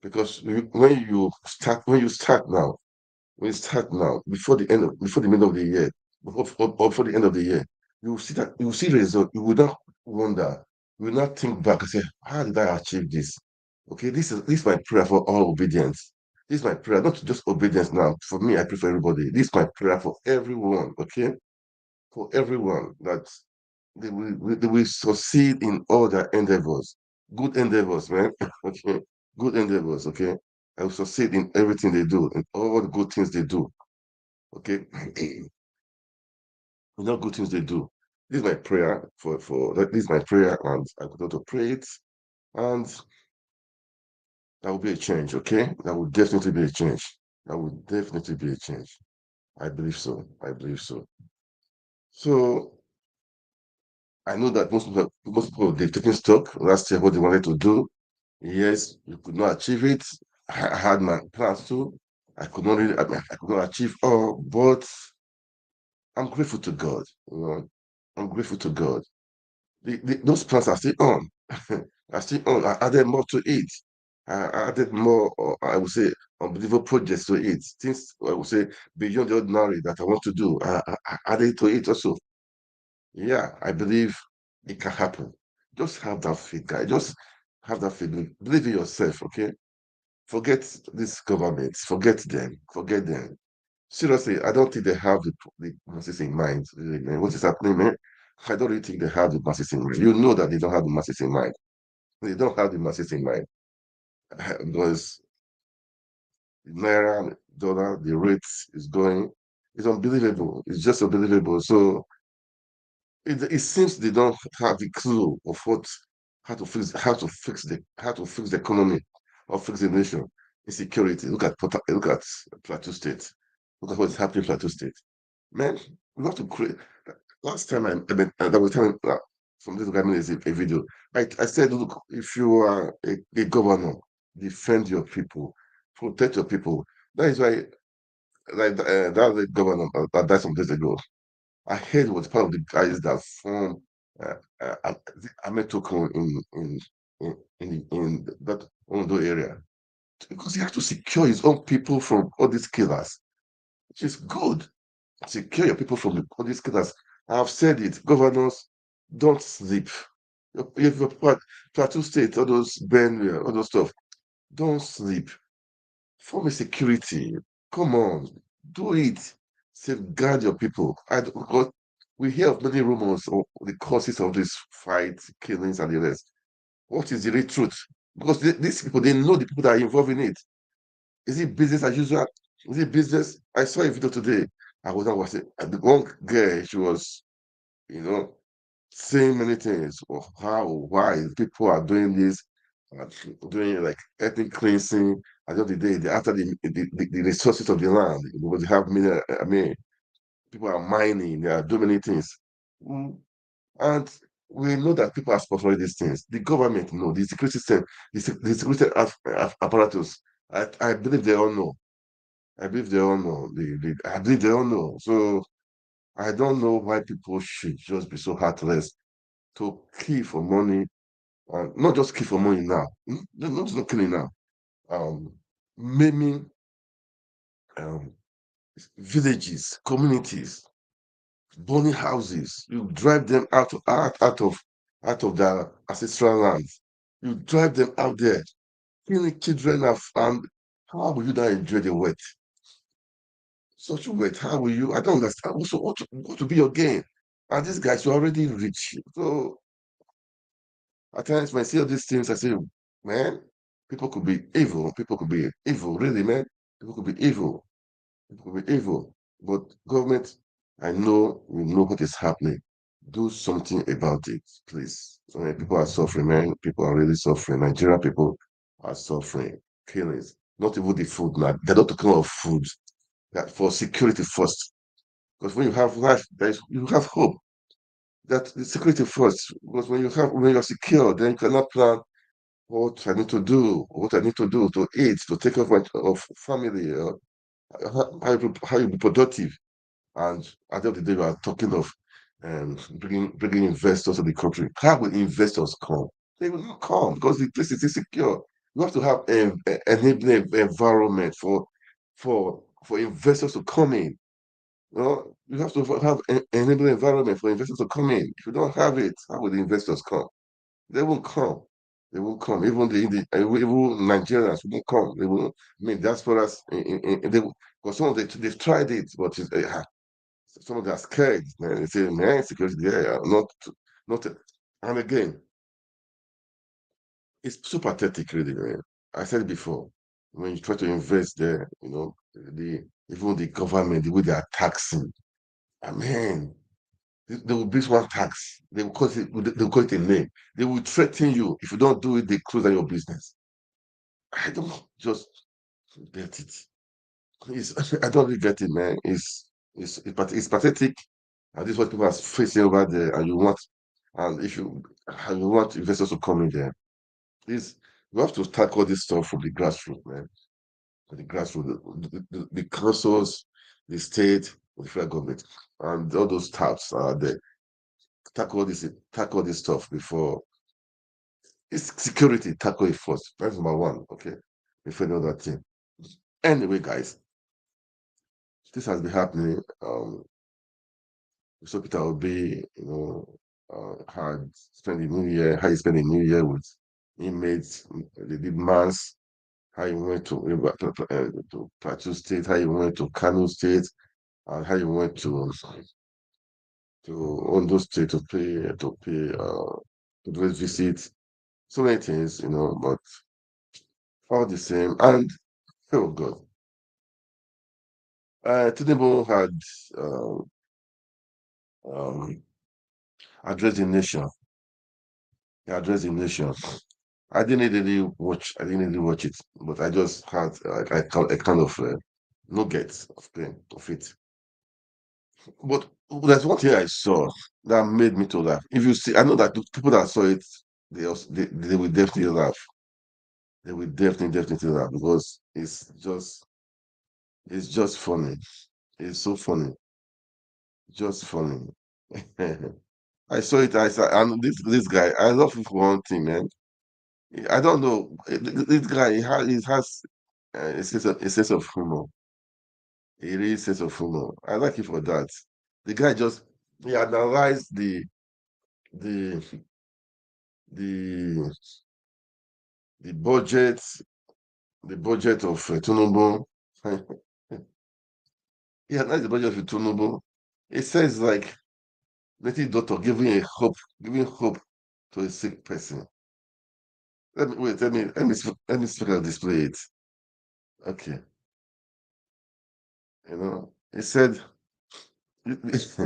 because when you start now, before the middle of the year, before the end of the year, you will see that you will see result. You will not wonder. You will not think back and say, "How did I achieve this?" Okay, this is my prayer for all obedience. This is my prayer, not just obedience now. For me, I pray for everybody. This is my prayer for everyone. Okay, for everyone that they will succeed in all their endeavors. Good endeavors, man. Okay, good endeavors. Okay, I will succeed in everything they do, in all the good things they do. Okay, in all good things they do. This is my prayer this is my prayer, and I continue to pray it, and that will be a change. Okay, that will definitely be a change. That will definitely be a change. I believe so. I believe so. So I know that most people they've taken stock last year what they wanted to do. Yes, you could not achieve it. I had my plans too. I could not really, I could not achieve all, but I'm grateful to God. I'm grateful to God. Those plans are still on. are still on. I added more to it. I added more, I would say, unbelievable projects to it. Things I would say beyond the ordinary that I want to do. I added to it also. Yeah, I believe it can happen. Just have that faith, guy. Just have that faith. Believe in yourself, okay? Forget this government. Forget them. Forget them. Seriously, I don't think they have the masses in mind. Really, man. What is happening, man? I don't really think they have the masses in mind. You know that they don't have the masses in mind. They don't have the masses in mind because the naira, dollar, the rate is going. It's unbelievable. It's just unbelievable. So it seems they don't have a clue of how to fix the economy or fix the nation. insecurity. Look at Plateau State. Look at what's happening in Plateau State. Man, we have to create. Last time I was telling from this guy is a video. I said, look, if you are a governor, defend your people, protect your people. That is why, like that was the governor that died some days ago. I heard was part of the guys that formed Ametoko in that Ondo area because he has to secure his own people from all these killers, which is good. Secure your people from all these killers. I've said it. Governors, don't sleep. If you're Plateau State, all those Ben, all those stuff, don't sleep. Form a security. Come on, do it. Safeguard your people. Because we hear of many rumors of the causes of this fight, killings, and the rest. What is the real truth? Because these people, they know the people that are involved in it. Is it business as usual? Is it business? I saw a video today. I was not watching. And the one girl, she was, you know, saying many things of how, why people are doing this, uh, doing like ethnic cleansing. At the end of the day, after the resources of the land, because they have many, I mean, people are mining, they are doing many things. Mm, And we know that people are sponsoring these things. The government know, the security system, the security apparatus. I believe they all know. I believe they all know. I believe they all know. So I don't know why people should just be so heartless to kill for money, and not just kill for money now. Not just not killing now. Um, Maiming um, villages, communities, burning houses. You drive them out of their ancestral lands. You drive them out there, killing children and how will you not enjoy the wet? Such wet, how will you? I don't understand. Also, what to be your gain? And these guys are already rich. So at times when I see all these things, I say, man, people could be evil. People could be evil, really, man. People could be evil. People could be evil. But government, I know you know what is happening. Do something about it, please. People are suffering, man. People are really suffering. Nigerian people are suffering. Killings. Not even the food now. They're not talking about food. That for security first. Because when you have life, you have hope. That the security first. Because when you're secure, then you cannot plan what I need to do, what I need to do to eat, to take care of family, how you be productive. And at the end of the day, we are talking of bringing investors to the country. How will investors come? They will not come because the place is insecure. You have to have an enabling environment for investors to come in. You have to have an enabling environment for investors to come in. If you don't have it, how will the investors come? They won't come. They won't come. Even Nigerians won't come. They will. I mean, diasporas. Because some of they've tried it, but some of them are scared. Man, they say, man, security there, not. And again, it's so pathetic, really, man. I said it before. When you try to invest there, even the government, the way they are taxing, I mean, they will bring one tax. They will call it a name. They will threaten you. If you don't do it, they close down your business. I don't just get it. I don't really get it, man. It's pathetic. And this is what people are facing over there. And if you want investors to come in there, please, you have to tackle this stuff from the grassroots, man. From the grassroots, the councils, the state, the federal government, and all those taps are there. Tackle this stuff before it's security. Tackle it first. That's number one. Okay, before the other thing. Anyway, guys, this has been happening. So Peter Obi, had spent the New Year. How he spent the New Year with inmates. They did mass. How he went to Plateau State. How he went to Kano State, and how he went to Ondo State to do his visit. So many things, but all the same. And oh God, Tinubu had um, um, addressed the nation. He addressed the nation. I didn't really watch. I didn't really watch it, but I just had a kind of nugget of pain of it. But there's one thing I saw that made me to laugh. If you see, I know that the people that saw it, they will definitely laugh. They will definitely laugh because it's just funny. It's so funny, just funny. I saw it. I saw, and this guy. I love him for one thing, man. I don't know. This guy, he has a sense of humor. He really sense of humor. I like him for that. The guy just he analyzed the the the budget the budget of Tinubu. He analyzed the budget of Tinubu. It says like native doctor giving hope to a sick person. Let me wait. Let me speak and display it. Okay, it said this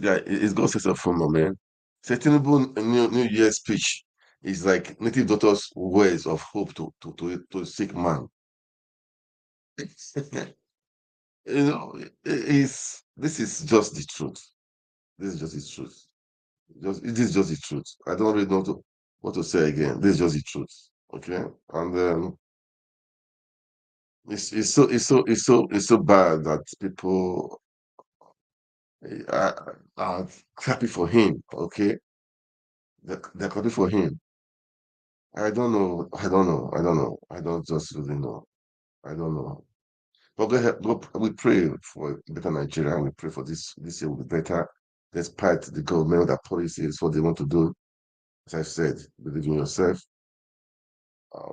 guy is got sense of humor, man. Say Tinubu New Year speech is like native doctor's words of hope to a sick man. This is just the truth. This is just the truth. It is just the truth. I don't really know what to say again. This is just the truth. Okay, and it's so bad that people are happy for him. Okay, they're happy for him. I don't know. I don't know. I don't know. I don't just really know. I don't know. But we pray for a better Nigeria. And we pray for this year will be better, despite the government that policies what they want to do. As I said, believe in yourself.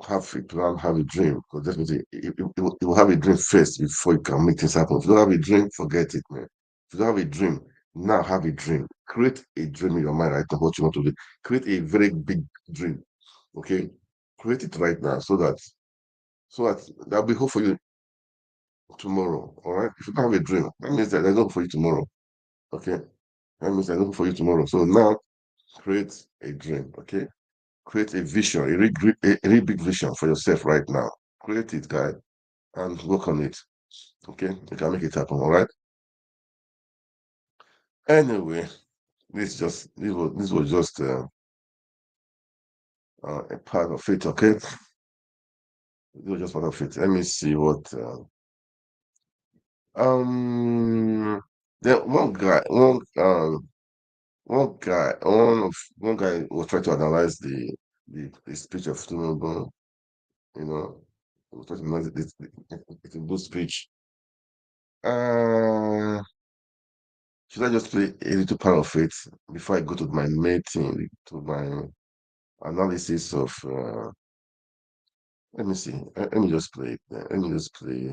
Have a plan, have a dream. Because definitely, you will have a dream first before you can make things happen. If you don't have a dream, forget it, man. If you don't have a dream, now have a dream. Create a dream in your mind right now, what you want to do. Create a very big dream. Okay? Create it right now so that there'll be hope for you tomorrow. All right? If you don't have a dream, that means that there's no hope for you tomorrow. Okay? That means there's no hope for you tomorrow. So now create a dream. Okay? Create a vision, a really big vision for yourself right now. Create it, guy, and work on it. Okay, you can make it happen. All right. Anyway, this was just a part of it. Okay, this was just part of it. Let me see what. Then one guy was trying to analyze the speech of Tinubu. He was trying to analyze it's a good speech. Should I just play a little part of it before I go to my main thing, to my analysis of? Let me see. Let me just play it. Let me just play.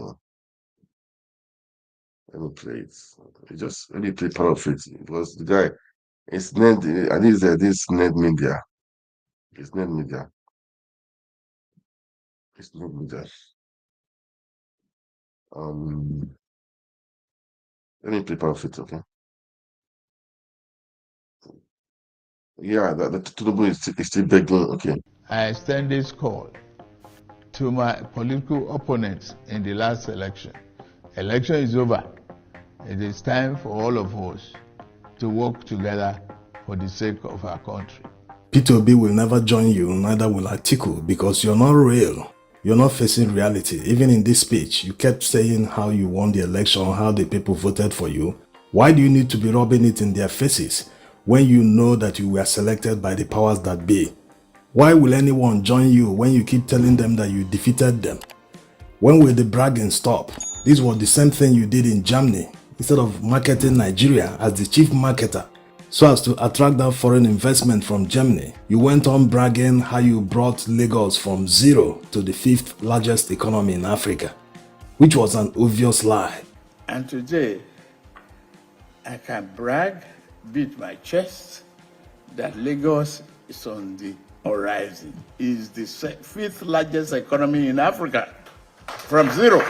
Let me play it. Let me play part of it because the guy is Ned. I think this Ned Media. It's Ned Media. It's Ned Media. Let me play part of it. Okay. Yeah, the Tinubu is still begging. Okay. I extend this call to my political opponents in the last election. Election is over. It is time for all of us to work together for the sake of our country. P2B will never join you, neither will Atiku, because you're not real. You're not facing reality. Even in this speech, you kept saying how you won the election, how the people voted for you. Why do you need to be rubbing it in their faces when you know that you were selected by the powers that be? Why will anyone join you when you keep telling them that you defeated them? When will the bragging stop? This was the same thing you did in Germany. Instead of marketing Nigeria as the chief marketer, so as to attract that foreign investment from Germany, you went on bragging how you brought Lagos from zero to the 5th largest economy in Africa, which was an obvious lie. And today, I can brag, beat my chest, that Lagos is on the horizon. Is the 5th largest economy in Africa, from zero.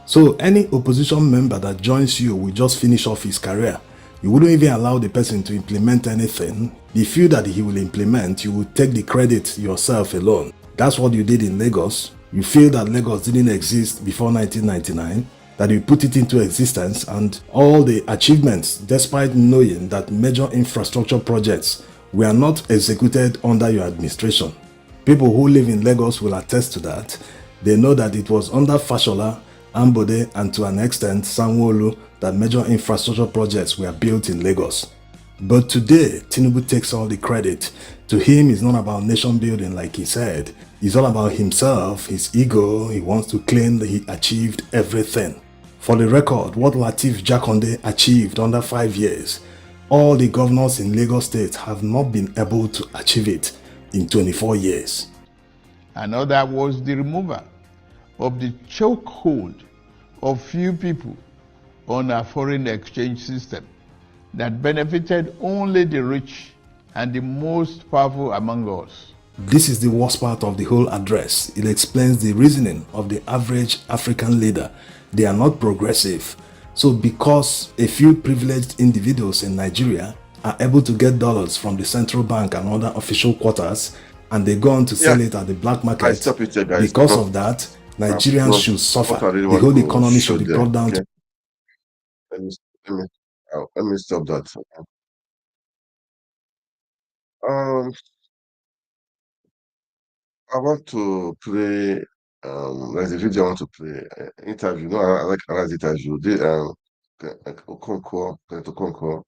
So any opposition member that joins you will just finish off his career. You wouldn't even allow the person to implement anything. The few that he will implement, you will take the credit yourself alone. That's what you did in Lagos. You feel that Lagos didn't exist before 1999, that you put it into existence, and all the achievements, despite knowing that major infrastructure projects were not executed under your administration. People who live in Lagos will attest to that. They know that it was under Fashola, Ambode, and to an extent Sanwo-Olu that major infrastructure projects were built in Lagos. But today, Tinubu takes all the credit. To him, it's not about nation building like he said. It's all about himself, his ego. He wants to claim that he achieved everything. For the record, what Lateef Jakonde achieved under 5 years, all the governors in Lagos State have not been able to achieve it in 24 years. Another was the removal of the chokehold of few people on our foreign exchange system that benefited only the rich and the most powerful among us. This is the worst part of the whole address. It explains the reasoning of the average African leader. They are not progressive. So because a few privileged individuals in Nigeria are able to get dollars from the central bank and other official quarters, and they go on to sell it at the black market, I stop it here, guys. because of that, Nigerians should suffer. What I really The want whole to economy show should be them, brought down okay? to... Let me, let me stop that. Um, I want to play. There's a video I want to play. Interview. No, I like Anna's interview. Okonkwo, Senator Okonkwo,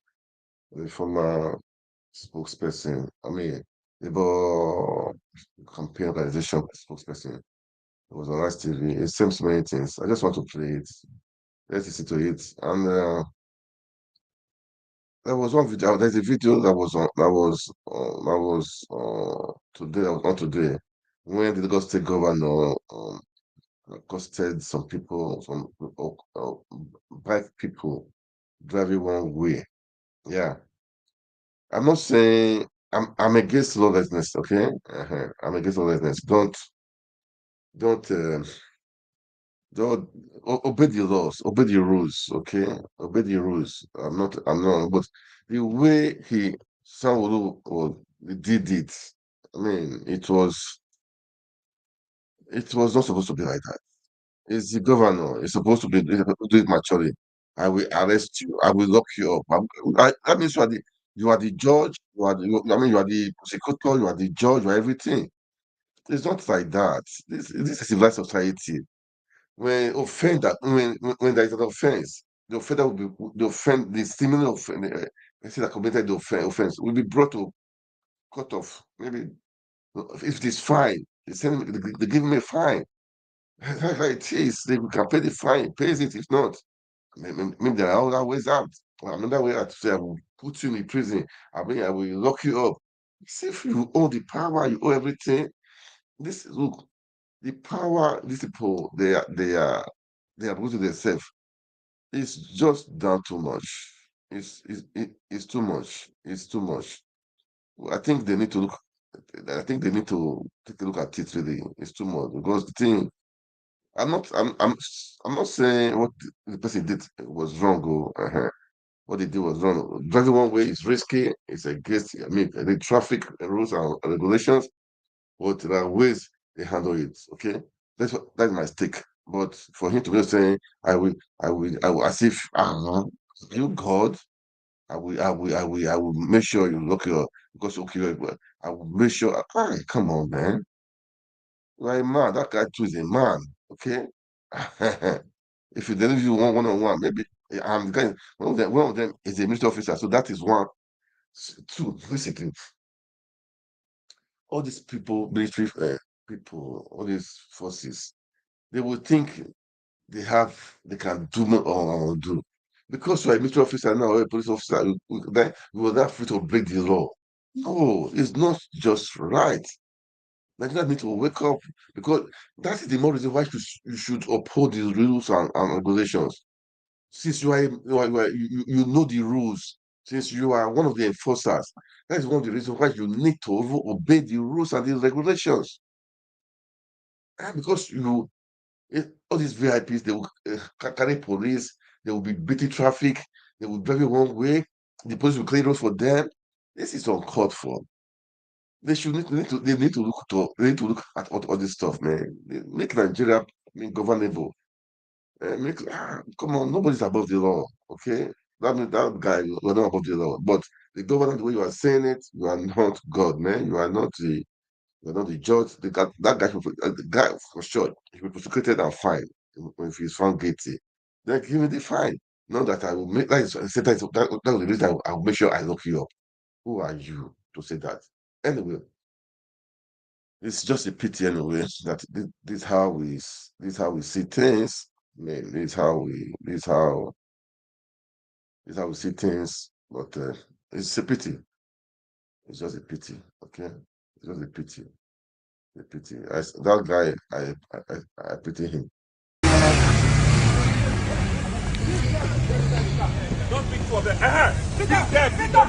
the former spokesperson. I mean, Labour campaign organization spokesperson. It was on last TV. It seems many things. I just want to play it. Let's listen to it. And there was one video. There's a video that was on. Today. That was on today when the Lagos State governor accosted some people, some bike people driving one way. Yeah, I'm not saying I'm against lawlessness. Okay, I'm against lawlessness. Don't don't obey the laws, obey the rules. Okay, obey the rules. I'm not. But the way Sanwo-Olu did it, I mean, it was not supposed to be like that. It's the governor. It's supposed to do it maturely. I will arrest you. I will lock you up. That means you are the judge. I mean, you are the prosecutor. You are the judge. You are everything. It's not like that. This is a civilized society. When offender, when there is an offense, the offender will be the similar offender, person that committed the offense will be brought to court of maybe if it is fine, they give me a fine. That's how it is. They can pay the fine, pays it. If not, maybe there are other ways out. Or another way out to say I will put you in prison. I mean, I will lock you up. See if you own the power, you own everything. Look, the power. These people, they are losing themselves. It's just done too much. It's too much. It's too much. I think they need to look. I think they need to take a look at it. Really, it's too much because the thing. I'm not. I'm not saying what the person did was wrong. What they did was wrong. Driving one way is risky. It's against. I mean, the traffic rules and regulations. But there are ways they handle it. Okay, that's my stake. But for him to be saying, I will, as if, I don't know, you God, I will make sure you look your because okay, I will make sure. Come on, man, you are a man. That guy too is a man. Okay, if you didn't do one on one, maybe I'm the guy. One of them is a military officer, so that is one. Two, basically, all these people, military people, all these forces, they will think they can do more or do. Because you're a military officer now or a police officer, you will not free to break the law. No, it's not just right. Nigerians need to wake up because that is the more reason why you should uphold the rules and regulations. Since you know the rules, since you are one of the enforcers, that is one of the reasons why you need to obey the rules and the regulations. Because all these VIPs, they will carry police, they will be beating traffic, they will drive you one way. the police will clear road for them. This is uncalled for. They need to look at all this stuff, man. Make Nigeria governable. Come on, nobody's above the law, okay? That means that guy, you're not above the law. But the governor, the way you are saying it, you are not God, man. You're not the judge. That guy, the guy for sure, he will be prosecuted and fined if he's found guilty. Then give me the fine. Not that I will make that. That was the reason I will make sure I look you up. Who are you to say that? Anyway, it's just a pity anyway that this is how we see things. Man, this is how we see things. But it's a pity. It's just a pity. Okay, it's just a pity. A pity. That guy, I pity him. Don't pick two of them. Sit down. Sit down.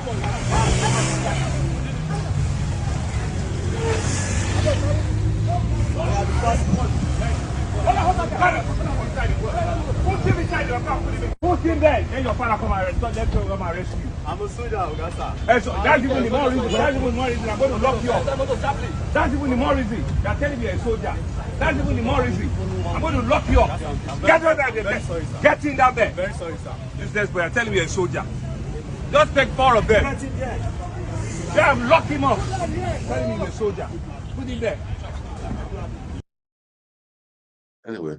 Put him there. Then your father come and arrest. Let him come and arrest you. I'm a soldier, Augusta. That's even the more reason. That's even the more reason I'm going to lock you up. That's even the more reason. You're telling me you're a soldier. That's even the more reason. I'm going to lock you up. Get out of there. Get in down there. Very sorry, sir. This boy, you're telling me you're a soldier. Just take 4 of them. Yeah, lock him up. Telling me he's a soldier. Put him there. Anyway,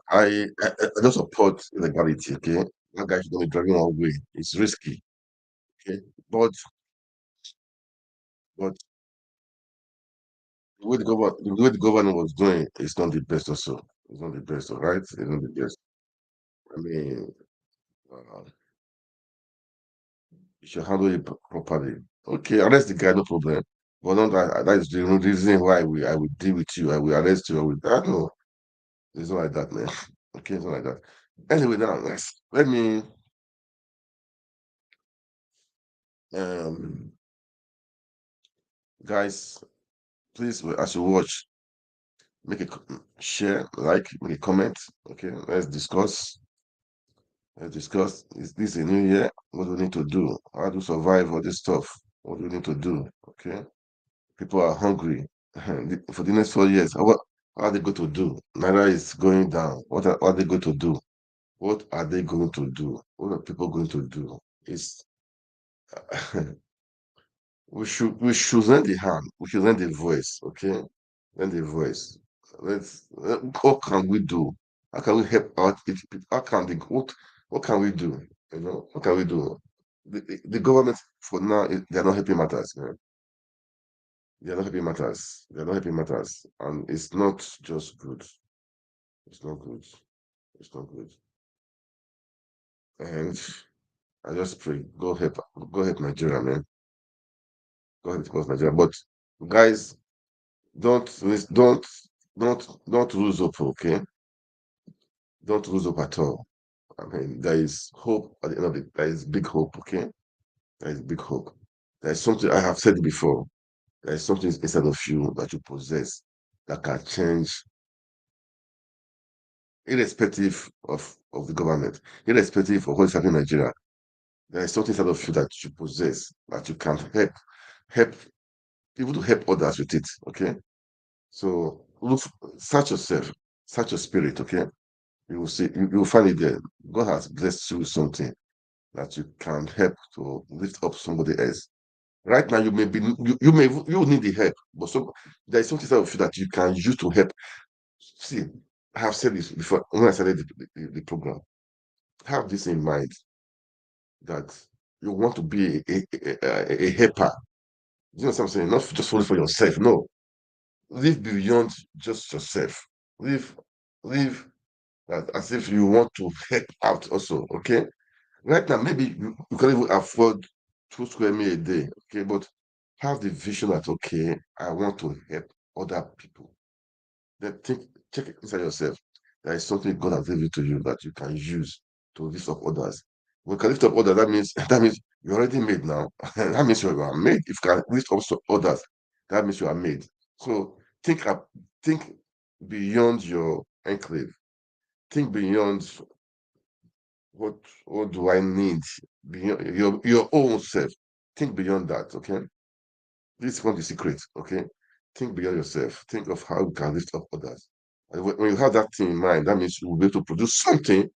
I don't support illegality. Okay, that guy should not be driving all the way. It's risky. Okay, but the way the governor was doing, it's not the best. Also, it's not the best. All right, it's not the best. I mean, uh, you should handle it properly. Okay, arrest the guy, no problem. But not that is the reason why I will deal with you. I will arrest you. I will. I don't know. It's not like that, man. Okay, it's not like that. Anyway, now let me um guys, please as you watch, make a share, like, make a comment. Okay, let's discuss. Let's discuss. Is this a new year? What do we need to do? How to survive all this stuff? What do we need to do? Okay. People are hungry for the next 4 years. How are they going to do? Naira is going down. What are they going to do? What are they going to do? What are people going to do? It's we should lend the hand. We should lend the voice. Okay, lend the voice. What can we do? How can we help out? How can the what can we do? You know, what can we do? The government for now they are not helping matters. Man. They are not helping matters. They are not helping matters, and it's not just good. It's not good. It's not good. And I just pray, go help Nigeria, man. Go help Nigeria. But guys, don't don't don't lose hope. Okay, don't lose hope at all. I mean, there is hope at the end of it. There is big hope. Okay, there is big hope. There is something I have said before. There is something inside of you that you possess that can change, irrespective of the government, irrespective of what is happening in Nigeria. There is something inside of you that you possess that you can help people to help others with it. Okay, so look, search yourself, search your spirit. Okay, you will see, you will find it there. God has blessed you with something that you can help to lift up somebody else. Right now, you may be you need the help, but there is something inside of you that you can use to help. See, I have said this before when I started the program. Have this in mind that you want to be a helper. You know what I'm saying? Not just only for yourself. No, live beyond just yourself. Live, live as if you want to help out also. Okay. Right now, maybe you can even afford 2 square meal a day. Okay, but have the vision that okay, I want to help other people. Then check it inside yourself. There is something God has given to you that you can use to lift up others. When you can lift up others, that means you're already made now. That means you are made. If you can lift up others, that means you are made. So think beyond your enclave. Think beyond what do I need beyond your own self? Think beyond that, okay? This is not the secret, okay? Think beyond yourself. Think of how you can lift up others. And when you have that thing in mind, that means you will be able to produce something.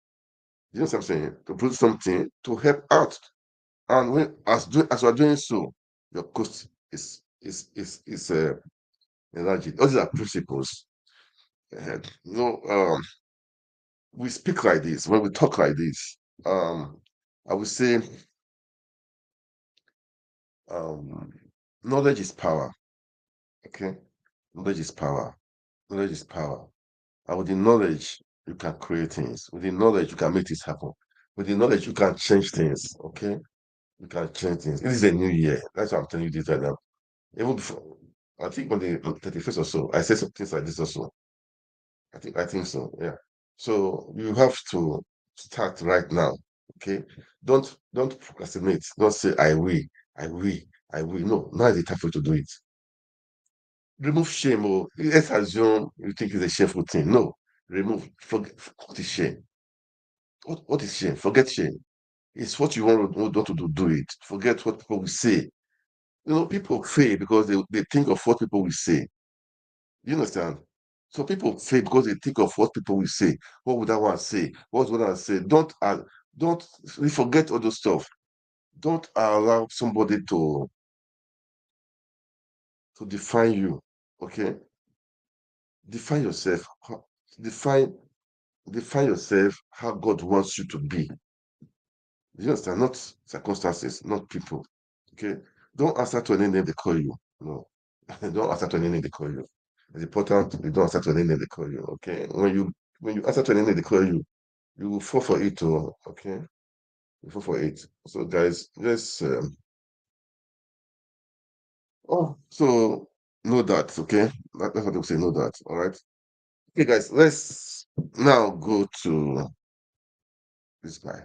You know what I'm saying? To produce something to help out. And as you are doing so, your cost is enlarging. Those are principles. You know, we speak like this when we talk like this. I would say, um, knowledge is power. Okay, knowledge is power. Knowledge is power. And with the knowledge, you can create things. With the knowledge, you can make things happen. With the knowledge, you can change things. Okay, you can change things. This is a new year. That's why I'm telling you this right now. Even before, I think on the 31st or so, I said some things like this also. I think so. Yeah. So you have to start right now. Okay. Don't procrastinate. Don't say I will, I will, I will. No, now is the time for you to do it. Remove shame. Or let's assume you think it's a shameful thing. No, remove. Forget what is shame. What is shame? Forget shame. It's what you want to do it. Forget what people will say. You know, people fail because they think of what people will say. You understand? So people fail because they think of what people will say. What would I want to say? What would I say? Don't we forget all those stuff. Don't allow somebody to define you. Okay? Define yourself. Define define yourself how God wants you to be. You understand? Not circumstances, not people. Okay? Don't answer to any name they call you. No. Don't answer to any name they call you. It's important you don't answer to any name they call you. Okay? When you answer to any name they call you, you will fall for it. Okay? You fall for it. So guys, let's so know that. Okay? That's what I'm saying. Know that. All right. Okay, guys. Let's now go to this guy.